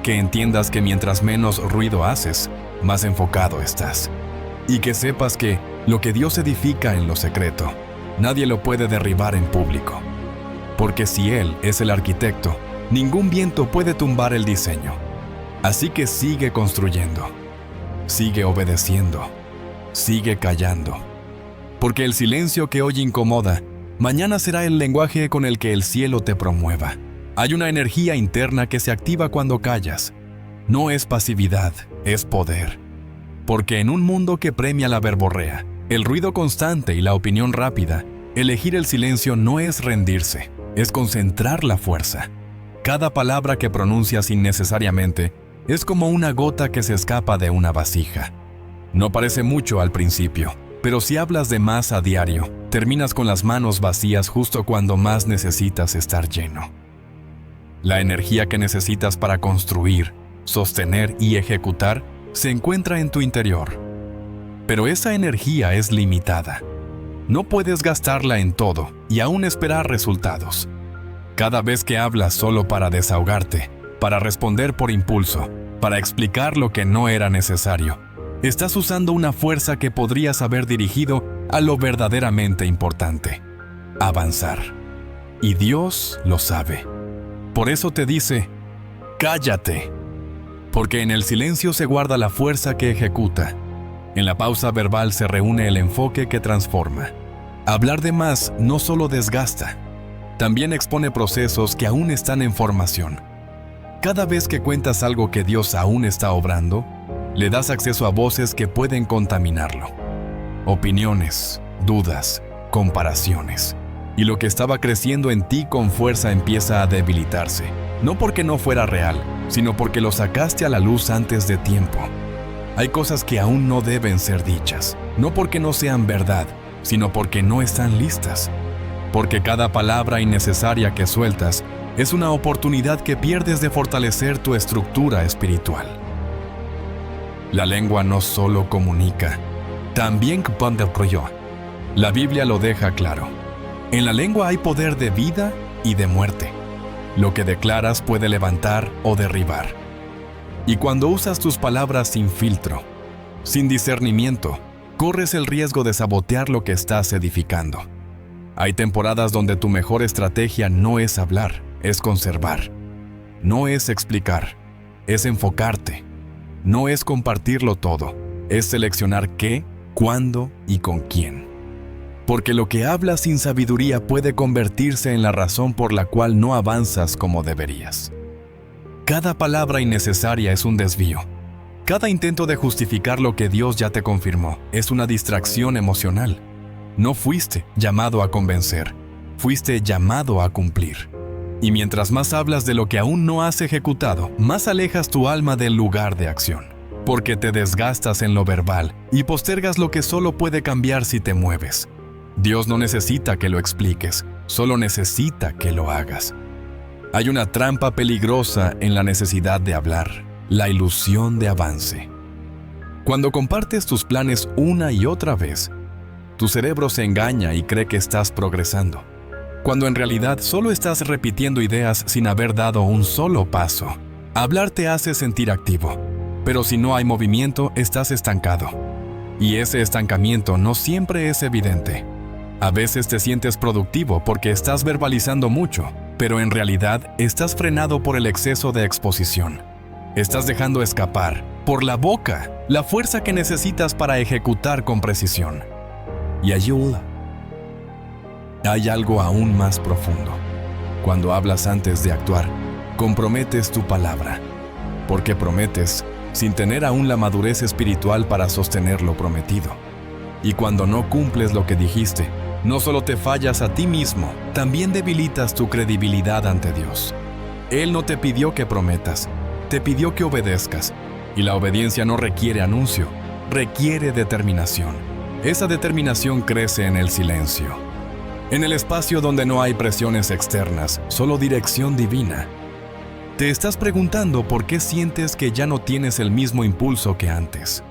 Que entiendas que mientras menos ruido haces, más enfocado estás. Y que sepas que lo que Dios edifica en lo secreto, nadie lo puede derribar en público. Porque si Él es el arquitecto, ningún viento puede tumbar el diseño. Así que sigue construyendo, sigue obedeciendo, sigue callando. Porque el silencio que hoy incomoda, mañana será el lenguaje con el que el cielo te promueva. Hay una energía interna que se activa cuando callas. No es pasividad, es poder. Porque en un mundo que premia la verborrea, el ruido constante y la opinión rápida, elegir el silencio no es rendirse, es concentrar la fuerza. Cada palabra que pronuncias innecesariamente es como una gota que se escapa de una vasija. No parece mucho al principio, pero si hablas de más a diario, terminas con las manos vacías justo cuando más necesitas estar lleno. La energía que necesitas para construir, sostener y ejecutar se encuentra en tu interior. Pero esa energía es limitada. No puedes gastarla en todo y aún esperar resultados. Cada vez que hablas solo para desahogarte, para responder por impulso, para explicar lo que no era necesario, estás usando una fuerza que podrías haber dirigido a lo verdaderamente importante: avanzar. Y Dios lo sabe. Por eso te dice, cállate. Porque en el silencio se guarda la fuerza que ejecuta. En la pausa verbal se reúne el enfoque que transforma. Hablar de más no solo desgasta, también expone procesos que aún están en formación. Cada vez que cuentas algo que Dios aún está obrando, le das acceso a voces que pueden contaminarlo. Opiniones, dudas, comparaciones. Y lo que estaba creciendo en ti con fuerza empieza a debilitarse. No porque no fuera real, sino porque lo sacaste a la luz antes de tiempo. Hay cosas que aún no deben ser dichas, no porque no sean verdad, sino porque no están listas. Porque cada palabra innecesaria que sueltas es una oportunidad que pierdes de fortalecer tu estructura espiritual. La lengua no solo comunica, también expande el rollo. La Biblia lo deja claro. En la lengua hay poder de vida y de muerte. Lo que declaras puede levantar o derribar. Y cuando usas tus palabras sin filtro, sin discernimiento, corres el riesgo de sabotear lo que estás edificando. Hay temporadas donde tu mejor estrategia no es hablar, es conservar. No es explicar, es enfocarte. No es compartirlo todo, es seleccionar qué, cuándo y con quién. Porque lo que hablas sin sabiduría puede convertirse en la razón por la cual no avanzas como deberías. Cada palabra innecesaria es un desvío. Cada intento de justificar lo que Dios ya te confirmó es una distracción emocional. No fuiste llamado a convencer, fuiste llamado a cumplir. Y mientras más hablas de lo que aún no has ejecutado, más alejas tu alma del lugar de acción. Porque te desgastas en lo verbal y postergas lo que solo puede cambiar si te mueves. Dios no necesita que lo expliques, solo necesita que lo hagas. Hay una trampa peligrosa en la necesidad de hablar, la ilusión de avance. Cuando compartes tus planes una y otra vez, tu cerebro se engaña y cree que estás progresando, cuando en realidad solo estás repitiendo ideas sin haber dado un solo paso. Hablar te hace sentir activo, pero si no hay movimiento, estás estancado. Y ese estancamiento no siempre es evidente. A veces te sientes productivo porque estás verbalizando mucho, pero en realidad estás frenado por el exceso de exposición. Estás dejando escapar, por la boca, la fuerza que necesitas para ejecutar con precisión. Y ayuda. Hay algo aún más profundo. Cuando hablas antes de actuar, comprometes tu palabra, porque prometes sin tener aún la madurez espiritual para sostener lo prometido. Y cuando no cumples lo que dijiste, no solo te fallas a ti mismo, también debilitas tu credibilidad ante Dios. Él no te pidió que prometas, te pidió que obedezcas. Y la obediencia no requiere anuncio, requiere determinación. Esa determinación crece en el silencio. En el espacio donde no hay presiones externas, solo dirección divina. Te estás preguntando por qué sientes que ya no tienes el mismo impulso que antes.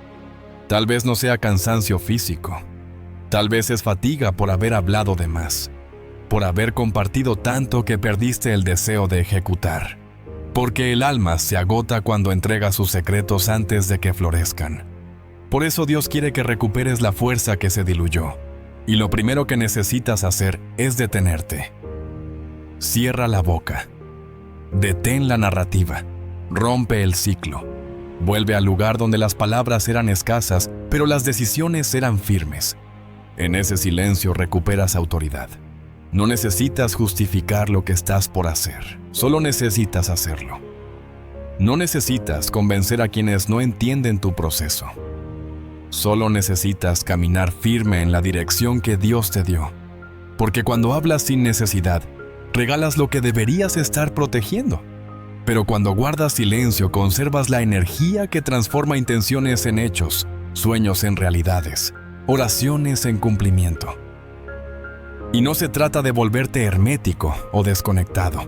Tal vez no sea cansancio físico. Tal vez es fatiga por haber hablado de más, por haber compartido tanto que perdiste el deseo de ejecutar. Porque el alma se agota cuando entrega sus secretos antes de que florezcan. Por eso Dios quiere que recuperes la fuerza que se diluyó. Y lo primero que necesitas hacer es detenerte. Cierra la boca. Detén la narrativa. Rompe el ciclo. Vuelve al lugar donde las palabras eran escasas, pero las decisiones eran firmes. En ese silencio recuperas autoridad. No necesitas justificar lo que estás por hacer, solo necesitas hacerlo. No necesitas convencer a quienes no entienden tu proceso. Solo necesitas caminar firme en la dirección que Dios te dio. Porque cuando hablas sin necesidad, regalas lo que deberías estar protegiendo. Pero cuando guardas silencio, conservas la energía que transforma intenciones en hechos, sueños en realidades, oraciones en cumplimiento. Y no se trata de volverte hermético o desconectado.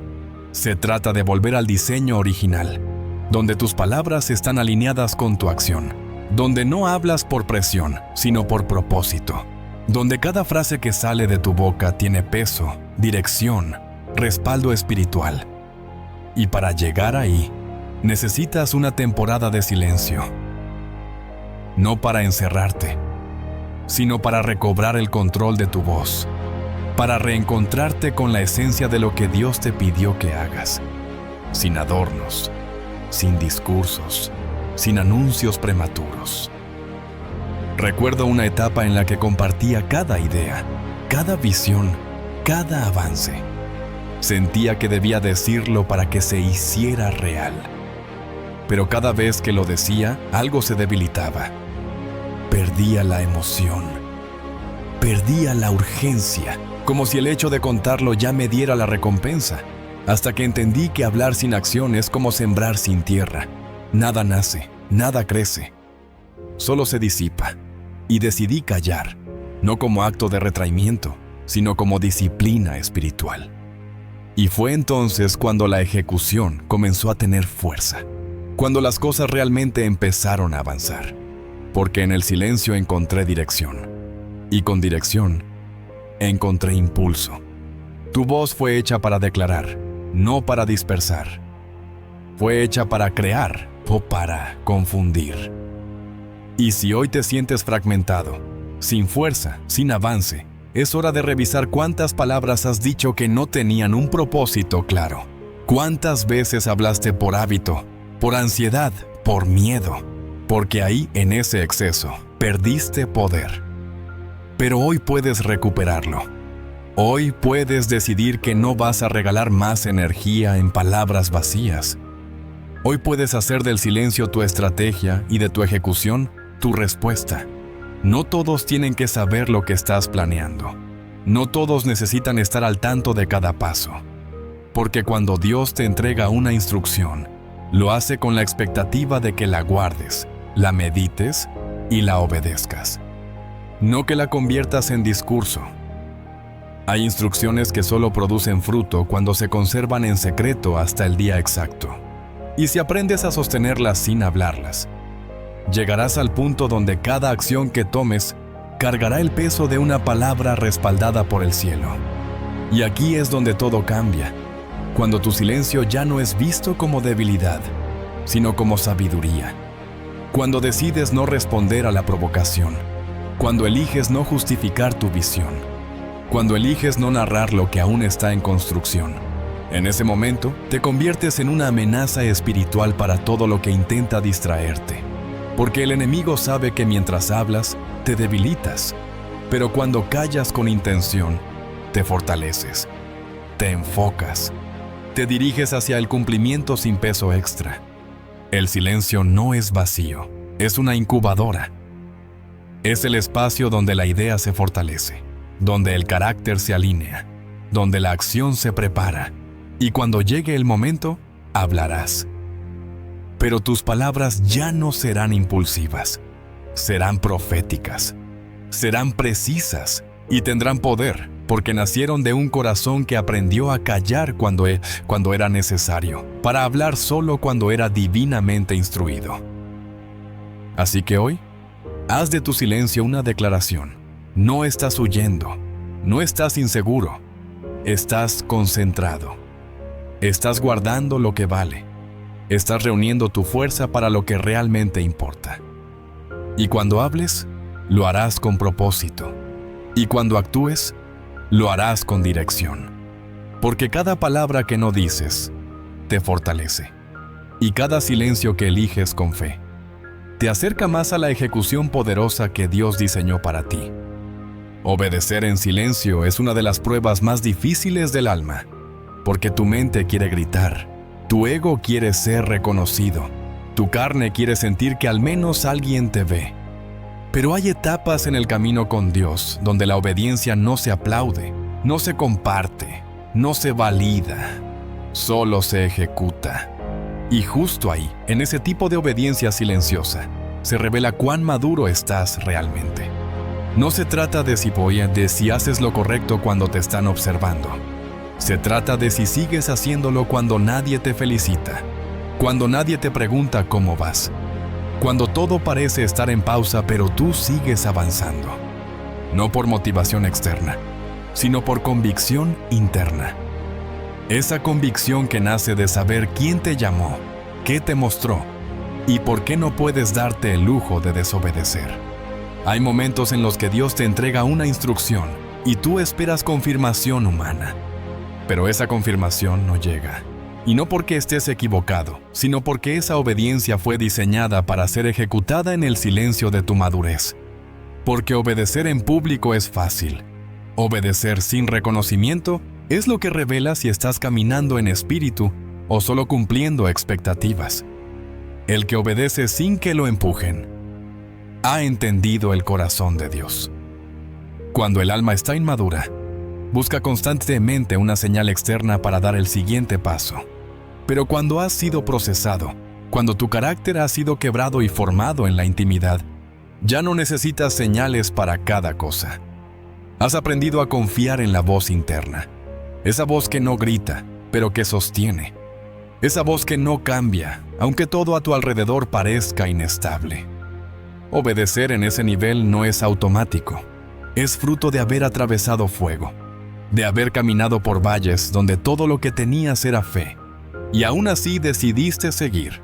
Se trata de volver al diseño original, donde tus palabras están alineadas con tu acción, donde no hablas por presión, sino por propósito, donde cada frase que sale de tu boca tiene peso, dirección, respaldo espiritual. Y para llegar ahí, necesitas una temporada de silencio. No para encerrarte, sino para recobrar el control de tu voz, para reencontrarte con la esencia de lo que Dios te pidió que hagas, sin adornos, sin discursos, sin anuncios prematuros. Recuerdo una etapa en la que compartía cada idea, cada visión, cada avance. Sentía que debía decirlo para que se hiciera real. Pero cada vez que lo decía, algo se debilitaba. Perdía la emoción. Perdía la urgencia, como si el hecho de contarlo ya me diera la recompensa, hasta que entendí que hablar sin acción es como sembrar sin tierra. Nada nace, nada crece, solo se disipa. Y decidí callar, no como acto de retraimiento, sino como disciplina espiritual. Y fue entonces cuando la ejecución comenzó a tener fuerza, cuando las cosas realmente empezaron a avanzar, porque en el silencio encontré dirección, y con dirección encontré impulso. Tu voz fue hecha para declarar, no para dispersar. Fue hecha para crear o para confundir. Y si hoy te sientes fragmentado, sin fuerza, sin avance, es hora de revisar cuántas palabras has dicho que no tenían un propósito claro. ¿Cuántas veces hablaste por hábito, por ansiedad, por miedo? Porque ahí, en ese exceso, perdiste poder. Pero hoy puedes recuperarlo. Hoy puedes decidir que no vas a regalar más energía en palabras vacías. Hoy puedes hacer del silencio tu estrategia y de tu ejecución tu respuesta. No todos tienen que saber lo que estás planeando. No todos necesitan estar al tanto de cada paso. Porque cuando Dios te entrega una instrucción, lo hace con la expectativa de que la guardes, la medites y la obedezcas. No que la conviertas en discurso. Hay instrucciones que solo producen fruto cuando se conservan en secreto hasta el día exacto. Y si aprendes a sostenerlas sin hablarlas, llegarás al punto donde cada acción que tomes cargará el peso de una palabra respaldada por el cielo. Y aquí es donde todo cambia, cuando tu silencio ya no es visto como debilidad, sino como sabiduría. Cuando decides no responder a la provocación, cuando eliges no justificar tu visión, cuando eliges no narrar lo que aún está en construcción. En ese momento, te conviertes en una amenaza espiritual para todo lo que intenta distraerte. Porque el enemigo sabe que mientras hablas, te debilitas. Pero cuando callas con intención, te fortaleces, te enfocas, te diriges hacia el cumplimiento sin peso extra. El silencio no es vacío, es una incubadora. Es el espacio donde la idea se fortalece, donde el carácter se alinea, donde la acción se prepara. Y cuando llegue el momento, hablarás. Pero tus palabras ya no serán impulsivas, serán proféticas, serán precisas y tendrán poder, porque nacieron de un corazón que aprendió a callar cuando era necesario, para hablar solo cuando era divinamente instruido. Así que hoy, haz de tu silencio una declaración. No estás huyendo, no estás inseguro, estás concentrado. Estás guardando lo que vale. Estás reuniendo tu fuerza para lo que realmente importa. Y cuando hables, lo harás con propósito. Y cuando actúes, lo harás con dirección. Porque cada palabra que no dices, te fortalece. Y cada silencio que eliges con fe, te acerca más a la ejecución poderosa que Dios diseñó para ti. Obedecer en silencio es una de las pruebas más difíciles del alma. Porque tu mente quiere gritar, tu ego quiere ser reconocido, tu carne quiere sentir que al menos alguien te ve. Pero hay etapas en el camino con Dios donde la obediencia no se aplaude, no se comparte, no se valida, solo se ejecuta. Y justo ahí, en ese tipo de obediencia silenciosa, se revela cuán maduro estás realmente. No se trata de si haces lo correcto cuando te están observando. Se trata de si sigues haciéndolo cuando nadie te felicita, cuando nadie te pregunta cómo vas, cuando todo parece estar en pausa pero tú sigues avanzando. No por motivación externa, sino por convicción interna. Esa convicción que nace de saber quién te llamó, qué te mostró y por qué no puedes darte el lujo de desobedecer. Hay momentos en los que Dios te entrega una instrucción y tú esperas confirmación humana. Pero esa confirmación no llega. Y no porque estés equivocado, sino porque esa obediencia fue diseñada para ser ejecutada en el silencio de tu madurez. Porque obedecer en público es fácil. Obedecer sin reconocimiento Es lo que revela si estás caminando en espíritu o solo cumpliendo expectativas. El que obedece sin que lo empujen ha entendido el corazón de Dios. Cuando el alma está inmadura, busca constantemente una señal externa para dar el siguiente paso. Pero cuando has sido procesado, cuando tu carácter ha sido quebrado y formado en la intimidad, ya no necesitas señales para cada cosa. Has aprendido a confiar en la voz interna. Esa voz que no grita, pero que sostiene. Esa voz que no cambia, aunque todo a tu alrededor parezca inestable. Obedecer en ese nivel no es automático. Es fruto de haber atravesado fuego, de haber caminado por valles donde todo lo que tenías era fe, y aún así decidiste seguir.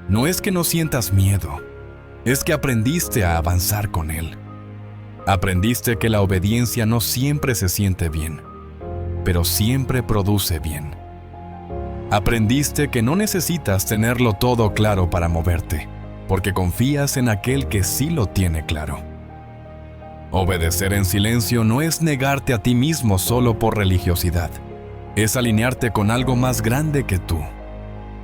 No es que no sientas miedo, es que aprendiste a avanzar con él. Aprendiste que la obediencia no siempre se siente bien, pero siempre produce bien. Aprendiste que no necesitas tenerlo todo claro para moverte, porque confías en aquel que sí lo tiene claro. Obedecer en silencio no es negarte a ti mismo solo por religiosidad. Es alinearte con algo más grande que tú.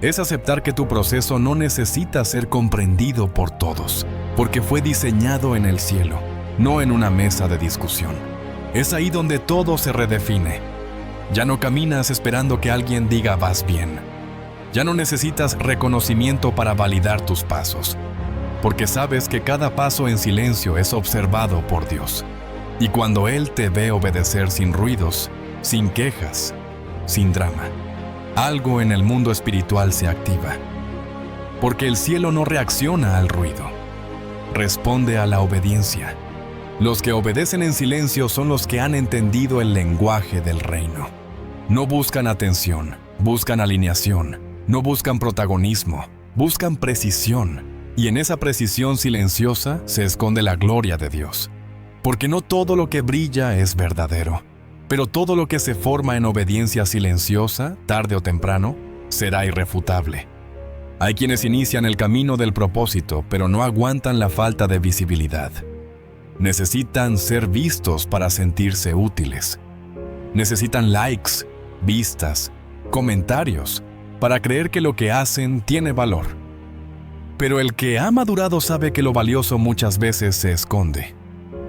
Es aceptar que tu proceso no necesita ser comprendido por todos, porque fue diseñado en el cielo, no en una mesa de discusión. Es ahí donde todo se redefine. Ya no caminas esperando que alguien diga vas bien. Ya no necesitas reconocimiento para validar tus pasos, porque sabes que cada paso en silencio es observado por Dios. Y cuando Él te ve obedecer sin ruidos, sin quejas, sin drama, algo en el mundo espiritual se activa. Porque el cielo no reacciona al ruido, responde a la obediencia. Los que obedecen en silencio son los que han entendido el lenguaje del reino. No buscan atención, buscan alineación, no buscan protagonismo, buscan precisión. Y en esa precisión silenciosa se esconde la gloria de Dios. Porque no todo lo que brilla es verdadero, pero todo lo que se forma en obediencia silenciosa, tarde o temprano, será irrefutable. Hay quienes inician el camino del propósito, pero no aguantan la falta de visibilidad. Necesitan ser vistos para sentirse útiles. Necesitan likes, vistas, comentarios, para creer que lo que hacen tiene valor. Pero el que ha madurado sabe que lo valioso muchas veces se esconde,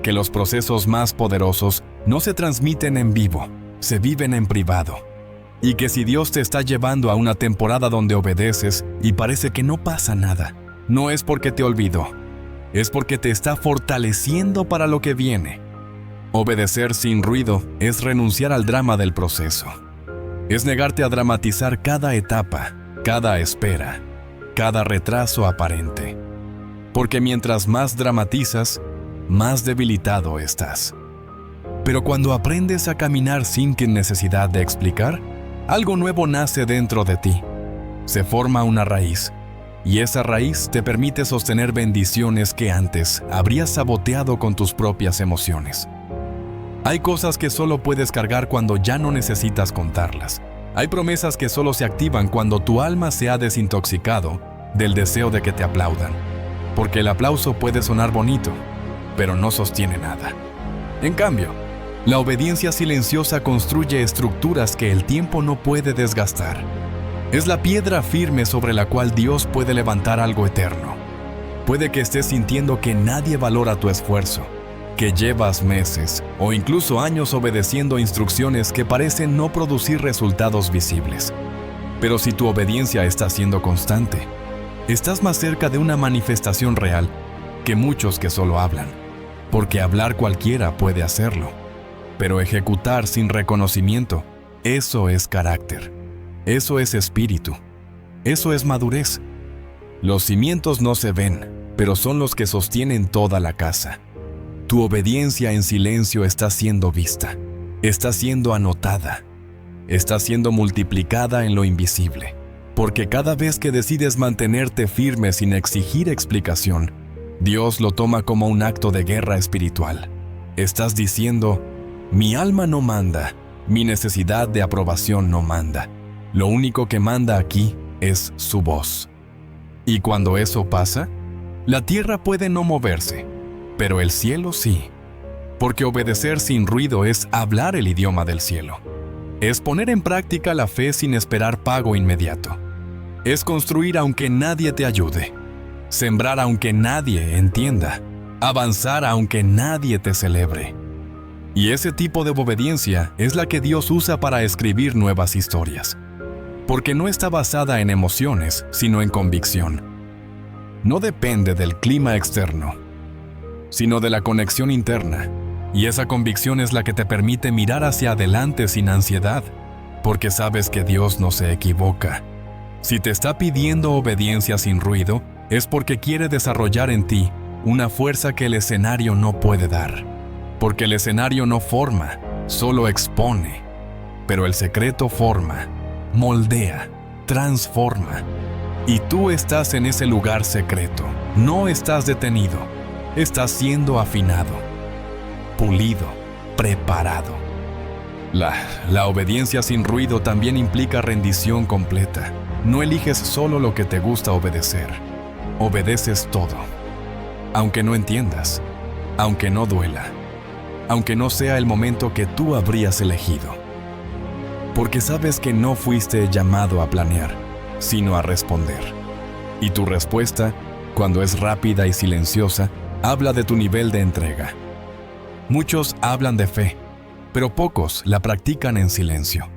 que los procesos más poderosos no se transmiten en vivo, se viven en privado, y que si Dios te está llevando a una temporada donde obedeces y parece que no pasa nada, no es porque te olvidó, es porque te está fortaleciendo para lo que viene. Obedecer sin ruido es renunciar al drama del proceso. Es negarte a dramatizar cada etapa, cada espera, cada retraso aparente. Porque mientras más dramatizas, más debilitado estás. Pero cuando aprendes a caminar sin necesidad de explicar, algo nuevo nace dentro de ti. Se forma una raíz. Y esa raíz te permite sostener bendiciones que antes habrías saboteado con tus propias emociones. Hay cosas que solo puedes cargar cuando ya no necesitas contarlas. Hay promesas que solo se activan cuando tu alma se ha desintoxicado del deseo de que te aplaudan. Porque el aplauso puede sonar bonito, pero no sostiene nada. En cambio, la obediencia silenciosa construye estructuras que el tiempo no puede desgastar. Es la piedra firme sobre la cual Dios puede levantar algo eterno. Puede que estés sintiendo que nadie valora tu esfuerzo, que llevas meses o incluso años obedeciendo instrucciones que parecen no producir resultados visibles. Pero si tu obediencia está siendo constante, estás más cerca de una manifestación real que muchos que solo hablan, porque hablar cualquiera puede hacerlo, pero ejecutar sin reconocimiento, eso es carácter. Eso es espíritu. Eso es madurez. Los cimientos no se ven, pero son los que sostienen toda la casa. Tu obediencia en silencio está siendo vista, está siendo anotada, está siendo multiplicada en lo invisible. Porque cada vez que decides mantenerte firme sin exigir explicación, Dios lo toma como un acto de guerra espiritual. Estás diciendo, mi alma no manda, mi necesidad de aprobación no manda. Lo único que manda aquí es su voz. Y cuando eso pasa, la tierra puede no moverse, pero el cielo sí. Porque obedecer sin ruido es hablar el idioma del cielo. Es poner en práctica la fe sin esperar pago inmediato. Es construir aunque nadie te ayude. Sembrar aunque nadie entienda. Avanzar aunque nadie te celebre. Y ese tipo de obediencia es la que Dios usa para escribir nuevas historias. Porque no está basada en emociones, sino en convicción. No depende del clima externo, sino de la conexión interna. Y esa convicción es la que te permite mirar hacia adelante sin ansiedad, porque sabes que Dios no se equivoca. Si te está pidiendo obediencia sin ruido, es porque quiere desarrollar en ti una fuerza que el escenario no puede dar. Porque el escenario no forma, solo expone. Pero el secreto forma, moldea, transforma. Y tú estás en ese lugar secreto. No estás detenido. Estás siendo afinado, pulido, preparado. La obediencia sin ruido también implica rendición completa. No eliges solo lo que te gusta obedecer. Obedeces todo. Aunque no entiendas, aunque no duela, aunque no sea el momento que tú habrías elegido. Porque sabes que no fuiste llamado a planear, sino a responder. Y tu respuesta, cuando es rápida y silenciosa, habla de tu nivel de entrega. Muchos hablan de fe, pero pocos la practican en silencio.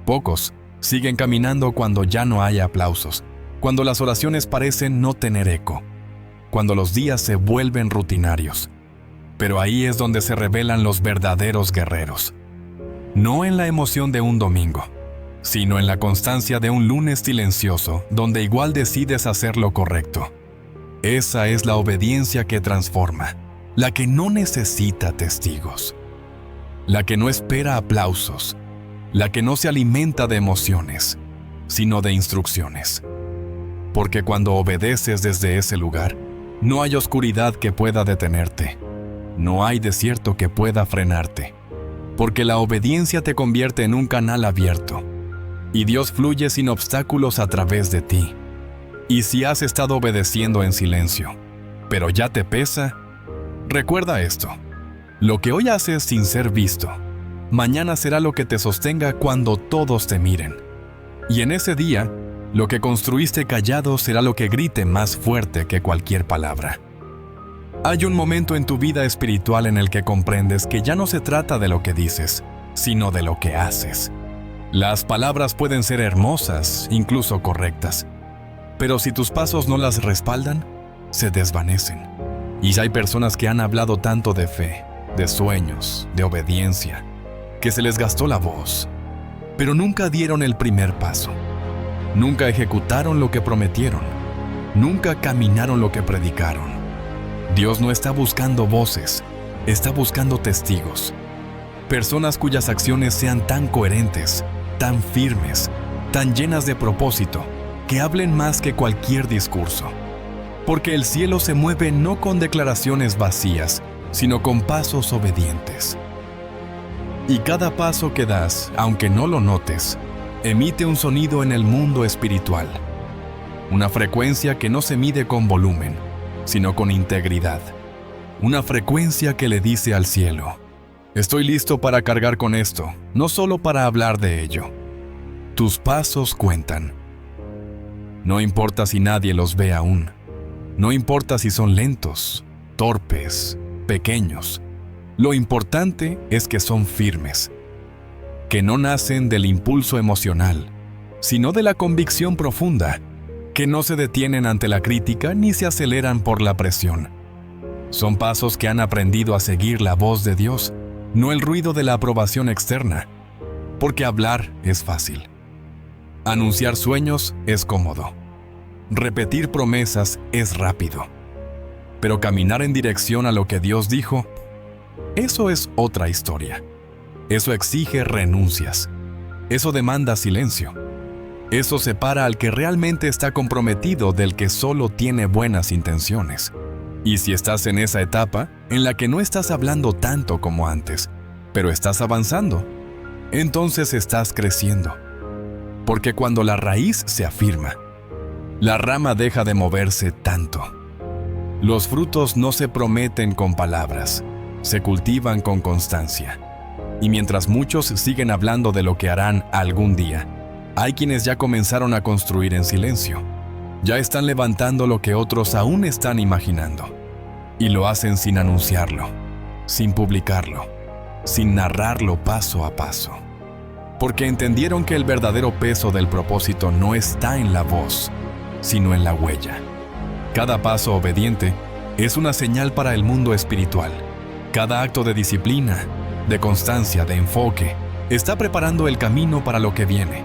Pocos siguen caminando cuando ya no hay aplausos, cuando las oraciones parecen no tener eco, cuando los días se vuelven rutinarios. Pero ahí es donde se revelan los verdaderos guerreros. No en la emoción de un domingo, sino en la constancia de un lunes silencioso, donde igual decides hacer lo correcto. Esa es la obediencia que transforma, la que no necesita testigos, la que no espera aplausos, la que no se alimenta de emociones, sino de instrucciones. Porque cuando obedeces desde ese lugar, no hay oscuridad que pueda detenerte, no hay desierto que pueda frenarte, porque la obediencia te convierte en un canal abierto, y Dios fluye sin obstáculos a través de ti. Y si has estado obedeciendo en silencio, pero ya te pesa, recuerda esto: lo que hoy haces sin ser visto, mañana será lo que te sostenga cuando todos te miren. Y en ese día, lo que construiste callado será lo que grite más fuerte que cualquier palabra. Hay un momento en tu vida espiritual en el que comprendes que ya no se trata de lo que dices, sino de lo que haces. Las palabras pueden ser hermosas, incluso correctas, pero si tus pasos no las respaldan, se desvanecen. Y ya hay personas que han hablado tanto de fe, de sueños, de obediencia, que se les gastó la voz, pero nunca dieron el primer paso. Nunca ejecutaron lo que prometieron. Nunca caminaron lo que predicaron. Dios no está buscando voces, está buscando testigos. Personas cuyas acciones sean tan coherentes, tan firmes, tan llenas de propósito, que hablen más que cualquier discurso. Porque el cielo se mueve no con declaraciones vacías, sino con pasos obedientes. Y cada paso que das, aunque no lo notes, emite un sonido en el mundo espiritual. Una frecuencia que no se mide con volumen, sino con integridad. Una frecuencia que le dice al cielo: estoy listo para cargar con esto, no solo para hablar de ello. Tus pasos cuentan. No importa si nadie los ve aún. No importa si son lentos, torpes, pequeños. Lo importante es que son firmes, que no nacen del impulso emocional, sino de la convicción profunda, que no se detienen ante la crítica ni se aceleran por la presión. Son pasos que han aprendido a seguir la voz de Dios, no el ruido de la aprobación externa, porque hablar es fácil. Anunciar sueños es cómodo. Repetir promesas es rápido. Pero caminar en dirección a lo que Dios dijo, eso es otra historia. Eso exige renuncias. Eso demanda silencio. Eso separa al que realmente está comprometido del que solo tiene buenas intenciones. Y si estás en esa etapa en la que no estás hablando tanto como antes, pero estás avanzando, entonces estás creciendo. Porque cuando la raíz se afirma, la rama deja de moverse tanto. Los frutos no se prometen con palabras, se cultivan con constancia. Y mientras muchos siguen hablando de lo que harán algún día, hay quienes ya comenzaron a construir en silencio. Ya están levantando lo que otros aún están imaginando. Y lo hacen sin anunciarlo, sin publicarlo, sin narrarlo paso a paso. Porque entendieron que el verdadero peso del propósito no está en la voz, sino en la huella. Cada paso obediente es una señal para el mundo espiritual. Cada acto de disciplina, de constancia, de enfoque, está preparando el camino para lo que viene.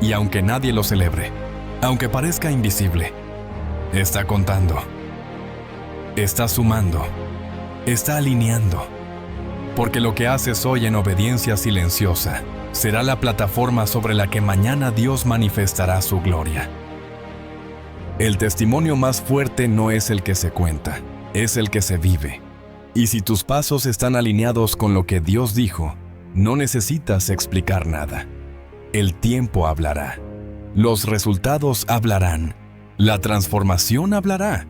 Y aunque nadie lo celebre, aunque parezca invisible, está contando, está sumando, está alineando. Porque lo que haces hoy en obediencia silenciosa será la plataforma sobre la que mañana Dios manifestará su gloria. El testimonio más fuerte no es el que se cuenta, es el que se vive. Y si tus pasos están alineados con lo que Dios dijo, no necesitas explicar nada. El tiempo hablará. Los resultados hablarán. La transformación hablará.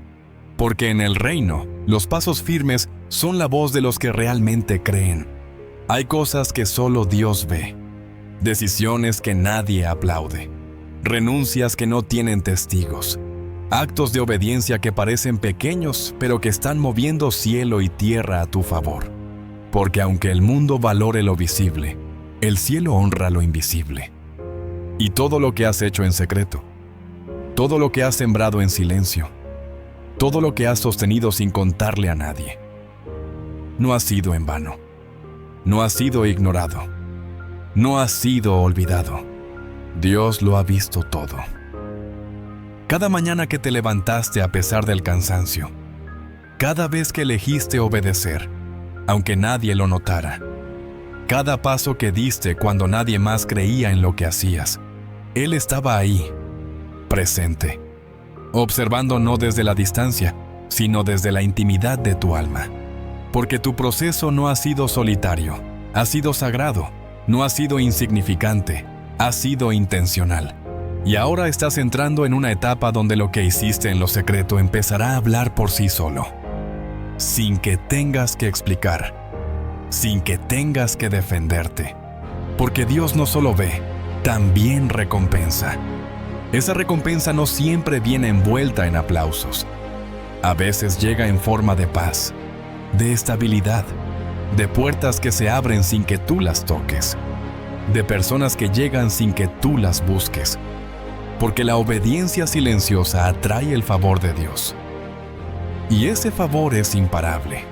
Porque en el reino, los pasos firmes son la voz de los que realmente creen. Hay cosas que solo Dios ve. Decisiones que nadie aplaude. Renuncias que no tienen testigos. Actos de obediencia que parecen pequeños, pero que están moviendo cielo y tierra a tu favor. Porque aunque el mundo valore lo visible, el cielo honra lo invisible. Y todo lo que has hecho en secreto, todo lo que has sembrado en silencio, todo lo que has sostenido sin contarle a nadie, no ha sido en vano, no ha sido ignorado, no ha sido olvidado. Dios lo ha visto todo. Cada mañana que te levantaste a pesar del cansancio, cada vez que elegiste obedecer, aunque nadie lo notara, cada paso que diste cuando nadie más creía en lo que hacías, Él estaba ahí, presente, observando no desde la distancia, sino desde la intimidad de tu alma. Porque tu proceso no ha sido solitario, ha sido sagrado, no ha sido insignificante, ha sido intencional. Y ahora estás entrando en una etapa donde lo que hiciste en lo secreto empezará a hablar por sí solo, sin que tengas que explicar, sin que tengas que defenderte. Porque Dios no solo ve, también recompensa. Esa recompensa no siempre viene envuelta en aplausos. A veces llega en forma de paz, de estabilidad, de puertas que se abren sin que tú las toques, de personas que llegan sin que tú las busques. Porque la obediencia silenciosa atrae el favor de Dios. Y ese favor es imparable.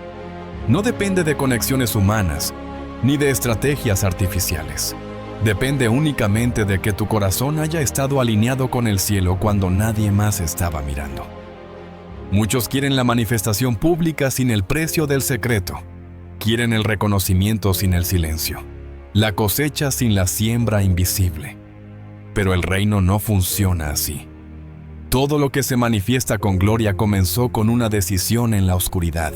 No depende de conexiones humanas, ni de estrategias artificiales. Depende únicamente de que tu corazón haya estado alineado con el cielo cuando nadie más estaba mirando. Muchos quieren la manifestación pública sin el precio del secreto. Quieren el reconocimiento sin el silencio. La cosecha sin la siembra invisible. Pero el reino no funciona así. Todo lo que se manifiesta con gloria comenzó con una decisión en la oscuridad,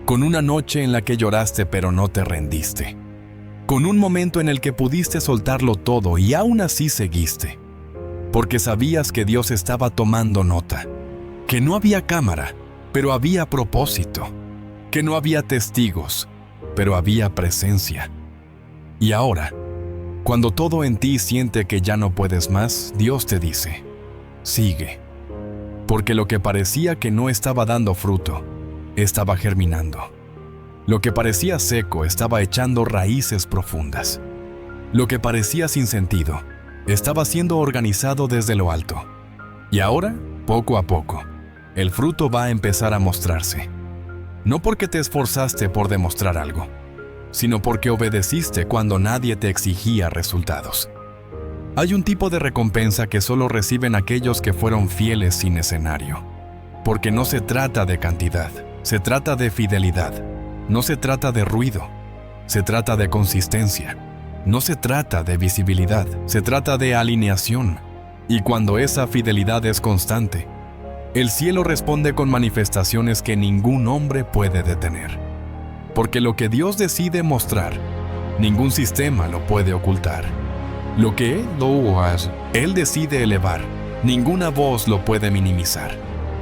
con una noche en la que lloraste pero no te rendiste, con un momento en el que pudiste soltarlo todo y aún así seguiste, porque sabías que Dios estaba tomando nota, que no había cámara, pero había propósito, que no había testigos, pero había presencia. Y ahora, cuando todo en ti siente que ya no puedes más, Dios te dice, sigue. Porque lo que parecía que no estaba dando fruto, estaba germinando. Lo que parecía seco estaba echando raíces profundas. Lo que parecía sin sentido, estaba siendo organizado desde lo alto. Y ahora, poco a poco, el fruto va a empezar a mostrarse. No porque te esforzaste por demostrar algo, sino porque obedeciste cuando nadie te exigía resultados. Hay un tipo de recompensa que solo reciben aquellos que fueron fieles sin escenario. Porque no se trata de cantidad, se trata de fidelidad. No se trata de ruido, se trata de consistencia. No se trata de visibilidad, se trata de alineación. Y cuando esa fidelidad es constante, el cielo responde con manifestaciones que ningún hombre puede detener. Porque lo que Dios decide mostrar, ningún sistema lo puede ocultar. Lo que Él decide elevar, ninguna voz lo puede minimizar.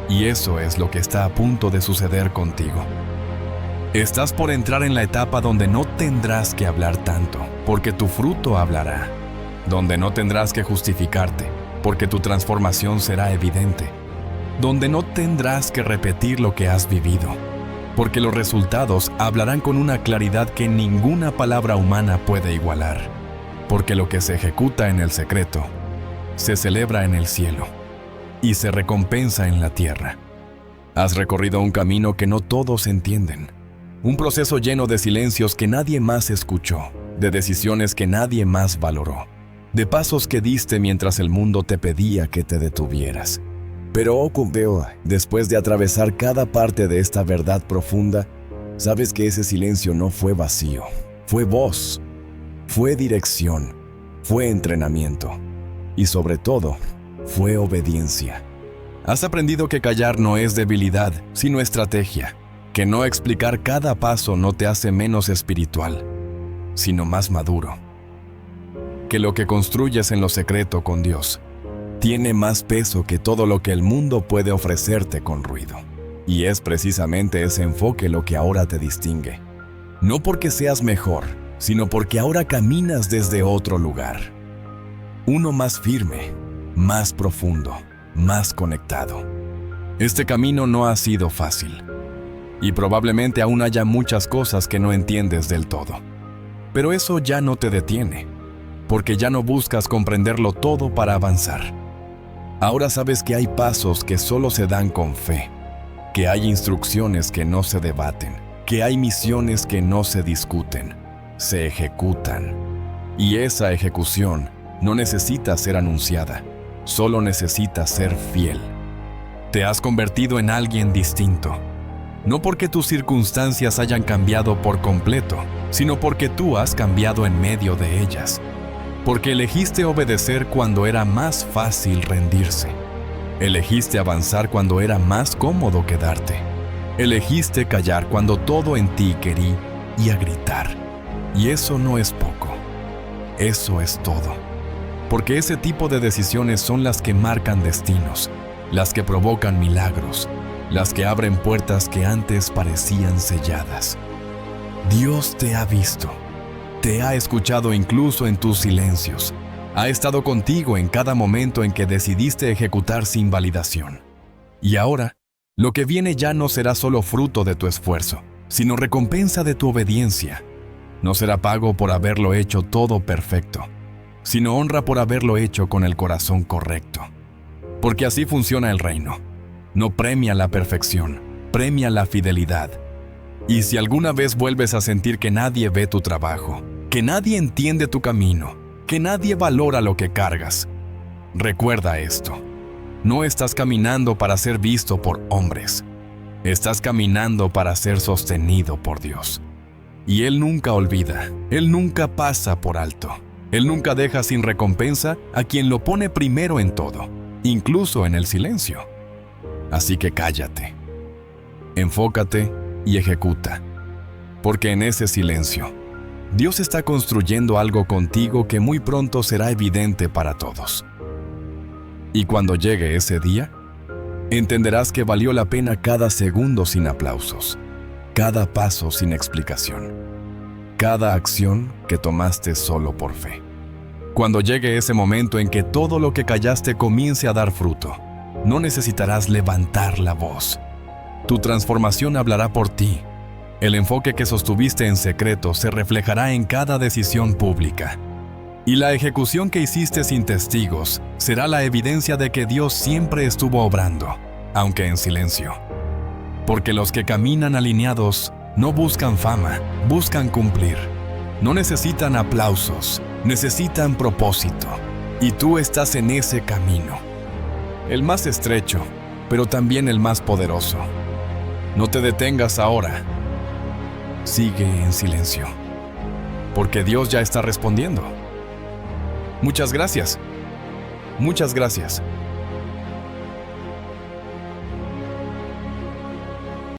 Y eso es lo que está a punto de suceder contigo. Estás por entrar en la etapa donde no tendrás que hablar tanto, porque tu fruto hablará. Donde no tendrás que justificarte, porque tu transformación será evidente. Donde no tendrás que repetir lo que has vivido, porque los resultados hablarán con una claridad que ninguna palabra humana puede igualar. Porque lo que se ejecuta en el secreto, se celebra en el cielo y se recompensa en la tierra. Has recorrido un camino que no todos entienden, un proceso lleno de silencios que nadie más escuchó, de decisiones que nadie más valoró, de pasos que diste mientras el mundo te pedía que te detuvieras. Pero veo, después de atravesar cada parte de esta verdad profunda, sabes que ese silencio no fue vacío, fue voz, fue dirección, fue entrenamiento y sobre todo, fue obediencia. Has aprendido que callar no es debilidad, sino estrategia, que no explicar cada paso no te hace menos espiritual, sino más maduro. Que lo que construyes en lo secreto con Dios tiene más peso que todo lo que el mundo puede ofrecerte con ruido. Y es precisamente ese enfoque lo que ahora te distingue. No porque seas mejor, sino porque ahora caminas desde otro lugar. Uno más firme, más profundo, más conectado. Este camino no ha sido fácil. Y probablemente aún haya muchas cosas que no entiendes del todo. Pero eso ya no te detiene, porque ya no buscas comprenderlo todo para avanzar. Ahora sabes que hay pasos que solo se dan con fe, que hay instrucciones que no se debaten, que hay misiones que no se discuten, se ejecutan. Y esa ejecución no necesita ser anunciada, solo necesita ser fiel. Te has convertido en alguien distinto, no porque tus circunstancias hayan cambiado por completo, sino porque tú has cambiado en medio de ellas. Porque elegiste obedecer cuando era más fácil rendirse. Elegiste avanzar cuando era más cómodo quedarte. Elegiste callar cuando todo en ti quería gritar. Y eso no es poco. Eso es todo. Porque ese tipo de decisiones son las que marcan destinos, las que provocan milagros, las que abren puertas que antes parecían selladas. Dios te ha visto. Te ha escuchado incluso en tus silencios. Ha estado contigo en cada momento en que decidiste ejecutar sin validación. Y ahora, lo que viene ya no será solo fruto de tu esfuerzo, sino recompensa de tu obediencia. No será pago por haberlo hecho todo perfecto, sino honra por haberlo hecho con el corazón correcto. Porque así funciona el reino. No premia la perfección, premia la fidelidad. Y si alguna vez vuelves a sentir que nadie ve tu trabajo, que nadie entiende tu camino, que nadie valora lo que cargas, recuerda esto. No estás caminando para ser visto por hombres. Estás caminando para ser sostenido por Dios. Y Él nunca olvida, Él nunca pasa por alto. Él nunca deja sin recompensa a quien lo pone primero en todo, incluso en el silencio. Así que cállate, enfócate y ejecuta, porque en ese silencio, Dios está construyendo algo contigo que muy pronto será evidente para todos. Y cuando llegue ese día, entenderás que valió la pena cada segundo sin aplausos, cada paso sin explicación, cada acción que tomaste solo por fe. Cuando llegue ese momento en que todo lo que callaste comience a dar fruto, no necesitarás levantar la voz. Tu transformación hablará por ti. El enfoque que sostuviste en secreto se reflejará en cada decisión pública. Y la ejecución que hiciste sin testigos será la evidencia de que Dios siempre estuvo obrando, aunque en silencio. Porque los que caminan alineados no buscan fama, buscan cumplir. No necesitan aplausos, necesitan propósito. Y tú estás en ese camino. El más estrecho, pero también el más poderoso. No te detengas ahora. Sigue en silencio, porque Dios ya está respondiendo. Muchas gracias. Muchas gracias.